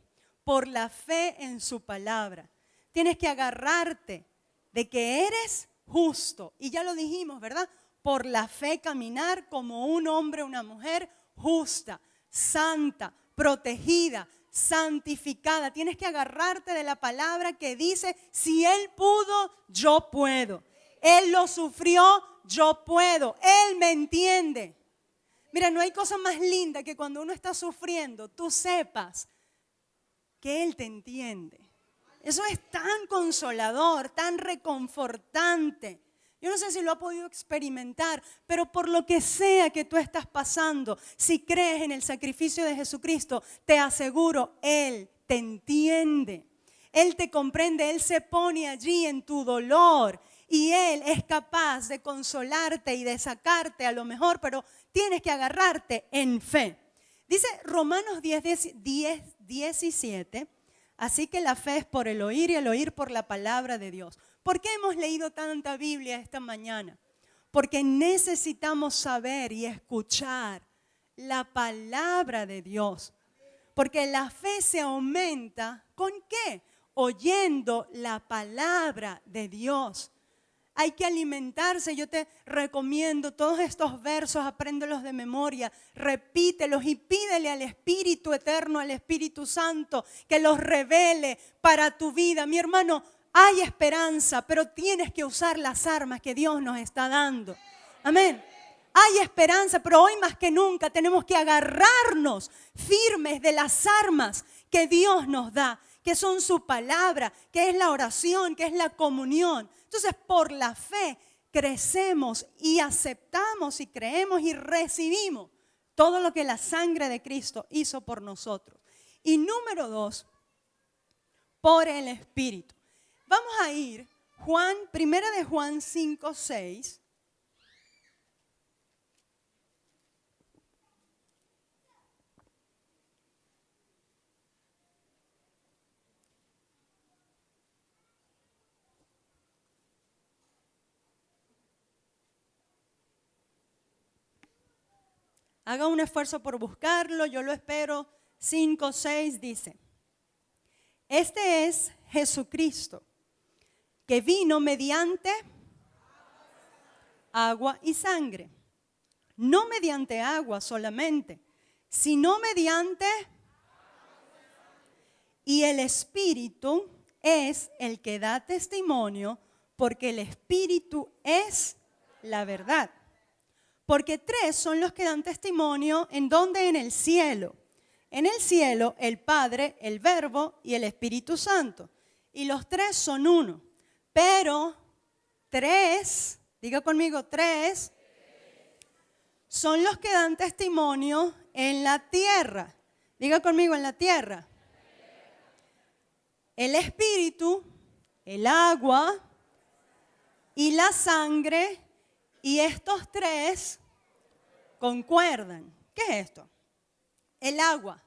en su palabra. Tienes que agarrarte de que eres justo. Y ya lo dijimos, ¿verdad? Por la fe caminar como un hombre o una mujer justa, santa, protegida, santificada. Tienes que agarrarte de la palabra que dice, si Él pudo, yo puedo. Él lo sufrió, yo puedo. Él me entiende. Mira, no hay cosa más linda que cuando uno está sufriendo, tú sepas que Él te entiende. Eso es tan consolador, tan reconfortante. Yo no sé si lo ha podido experimentar, pero por lo que sea que tú estás pasando, si crees en el sacrificio de Jesucristo, te aseguro, Él te entiende. Él te comprende, Él se pone allí en tu dolor y Él es capaz de consolarte y de sacarte a lo mejor, pero tienes que agarrarte en fe. Dice Romanos 10:17, así que la fe es por el oír y el oír por la palabra de Dios. ¿Por qué hemos leído tanta Biblia esta mañana? Porque necesitamos saber y escuchar la palabra de Dios. Porque la fe se aumenta, ¿con qué? Oyendo la palabra de Dios. Hay que alimentarse, yo te recomiendo todos estos versos, apréndelos de memoria, repítelos y pídele al Espíritu Eterno, al Espíritu Santo, que los revele para tu vida. Mi hermano, hay esperanza, pero tienes que usar las armas que Dios nos está dando. Amén. Hay esperanza, pero hoy más que nunca tenemos que agarrarnos firmes de las armas que Dios nos da, que son su palabra, que es la oración, que es la comunión. Entonces, por la fe crecemos y aceptamos y creemos y recibimos todo lo que la sangre de Cristo hizo por nosotros. Y número 2, por el Espíritu. Vamos a ir, primera de Juan 5:6. Haga un esfuerzo por buscarlo, yo lo espero. 5:6 dice, este es Jesucristo, que vino mediante agua y sangre. No mediante agua solamente, sino mediante... Y el Espíritu es el que da testimonio, porque el Espíritu es la verdad. Porque 3 son los que dan testimonio, ¿en dónde? En el cielo. En el cielo, el Padre, el Verbo y el Espíritu Santo. Y los 3 son uno. Pero 3, diga conmigo, 3 son los que dan testimonio en la tierra. Diga conmigo, en la tierra. El Espíritu, el agua y la sangre. Y estos 3 concuerdan. ¿Qué es esto? El agua.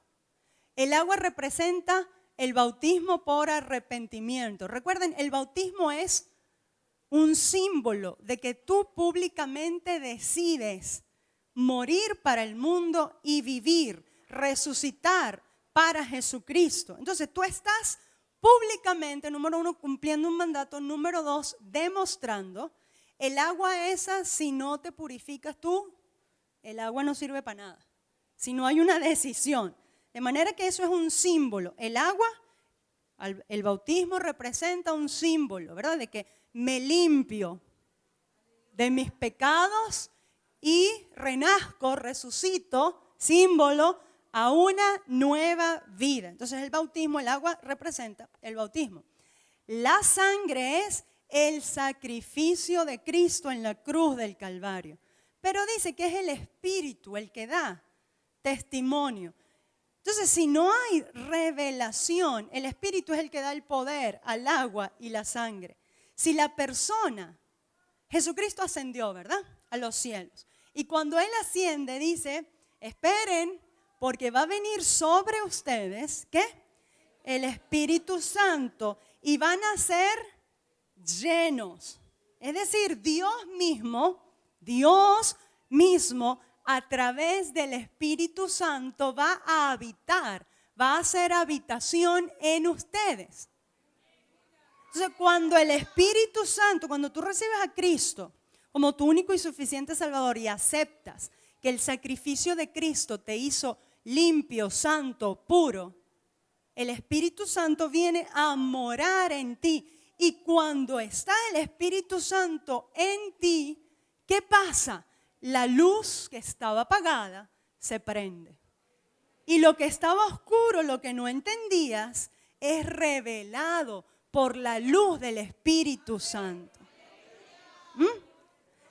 El agua representa el bautismo por arrepentimiento. Recuerden, el bautismo es un símbolo de que tú públicamente decides morir para el mundo y vivir, resucitar para Jesucristo. Entonces tú estás públicamente, número 1, cumpliendo un mandato, número 2, demostrando. El agua esa, si no te purificas tú, el agua no sirve para nada. Si no hay una decisión. De manera que eso es un símbolo. El agua, el bautismo representa un símbolo, ¿verdad? De que me limpio de mis pecados y renazco, resucito, símbolo, a una nueva vida. Entonces el bautismo, el agua representa el bautismo. La sangre es el sacrificio de Cristo en la cruz del Calvario. Pero dice que es el Espíritu el que da testimonio. Entonces, si no hay revelación, el Espíritu es el que da el poder al agua y la sangre. Si la persona, Jesucristo ascendió, ¿verdad?, a los cielos. Y cuando Él asciende, dice, esperen, porque va a venir sobre ustedes, ¿qué? El Espíritu Santo, y van a ser llenos. Es decir, Dios mismo, a través del Espíritu Santo va a habitar, va a hacer habitación en ustedes. Entonces, cuando el Espíritu Santo, cuando tú recibes a Cristo como tu único y suficiente Salvador y aceptas que el sacrificio de Cristo te hizo limpio, santo, puro, el Espíritu Santo viene a morar en ti. Y cuando está el Espíritu Santo en ti, ¿qué pasa? La luz que estaba apagada se prende. Y lo que estaba oscuro, lo que no entendías, es revelado por la luz del Espíritu Santo.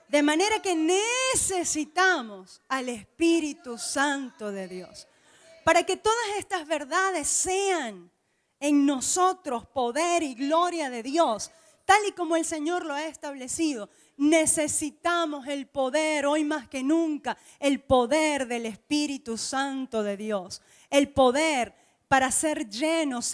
De manera que necesitamos al Espíritu Santo de Dios. Para que todas estas verdades sean en nosotros poder y gloria de Dios, tal y como el Señor lo ha establecido, necesitamos el poder, hoy más que nunca, el poder del Espíritu Santo de Dios. El poder para ser llenos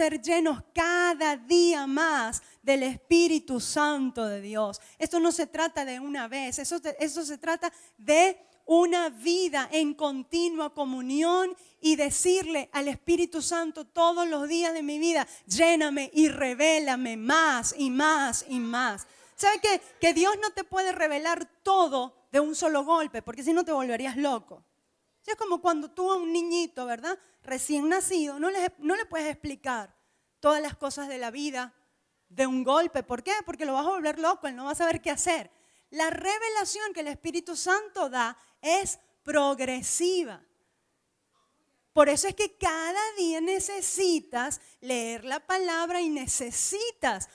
cada día más del Espíritu Santo de Dios. Esto no se trata de una vez, eso se trata de una vida en continua comunión y decirle al Espíritu Santo todos los días de mi vida, lléname y revélame más y más y más. ¿Sabe qué? Que Dios no te puede revelar todo de un solo golpe, porque si no te volverías loco. Es como cuando tú a un niñito, ¿verdad?, recién nacido, no le puedes explicar todas las cosas de la vida de un golpe. ¿Por qué? Porque lo vas a volver loco, él no va a saber qué hacer. La revelación que el Espíritu Santo da es progresiva. Por eso es que cada día necesitas leer la palabra y necesitamos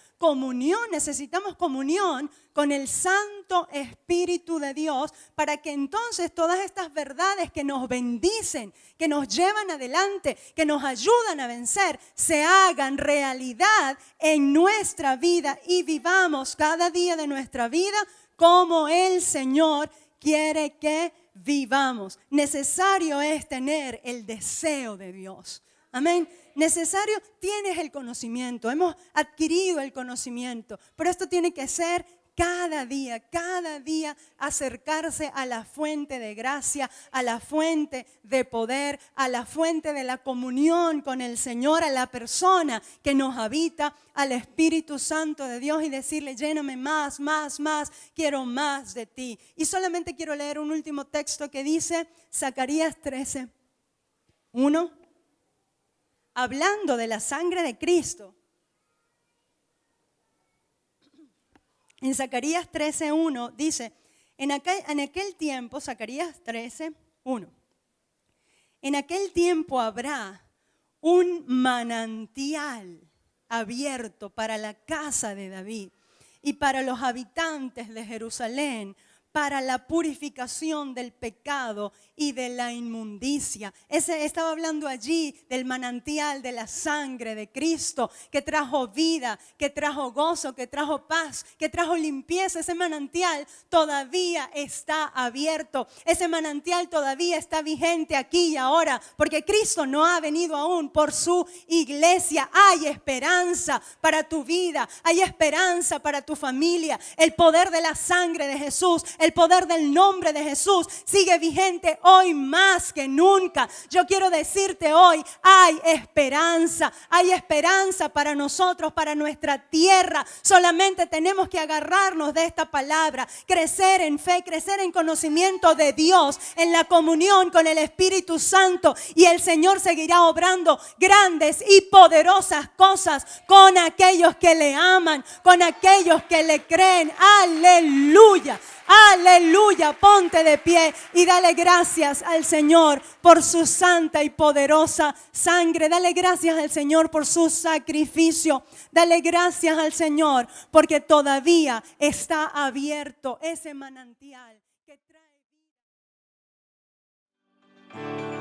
comunión con el Santo Espíritu de Dios para que entonces todas estas verdades que nos bendicen, que nos llevan adelante, que nos ayudan a vencer, se hagan realidad en nuestra vida y vivamos cada día de nuestra vida como el Señor quiere que vivamos. Necesario es tener el deseo de Dios. Amén. Necesario, tienes el conocimiento, hemos adquirido el conocimiento, pero esto tiene que ser cada día acercarse a la fuente de gracia, a la fuente de poder, a la fuente de la comunión con el Señor, a la persona que nos habita, al Espíritu Santo de Dios y decirle, lléname más, quiero más de ti. Y solamente quiero leer un último texto que dice Zacarías 13:1, hablando de la sangre de Cristo. En Zacarías 13:1 dice, en aquel tiempo, Zacarías 13:1, en aquel tiempo habrá un manantial abierto para la casa de David y para los habitantes de Jerusalén, para la purificación del pecado y de la inmundicia. Estaba hablando allí del manantial de la sangre de Cristo, que trajo vida, que trajo gozo, que trajo paz, que trajo limpieza. Ese manantial todavía está abierto. Ese manantial todavía está vigente aquí y ahora, porque Cristo no ha venido aún por su iglesia. Hay esperanza para tu vida, hay esperanza para tu familia. El poder de la sangre de Jesús, el poder del nombre de Jesús sigue vigente hoy más que nunca. Yo quiero decirte hoy, hay esperanza para nosotros, para nuestra tierra. Solamente tenemos que agarrarnos de esta palabra, crecer en fe, crecer en conocimiento de Dios, en la comunión con el Espíritu Santo, y el Señor seguirá obrando grandes y poderosas cosas con aquellos que le aman, con aquellos que le creen. Aleluya. Aleluya, ponte de pie y dale gracias al Señor por su santa y poderosa sangre. Dale gracias al Señor por su sacrificio. Dale gracias al Señor porque todavía está abierto ese manantial que trae vida.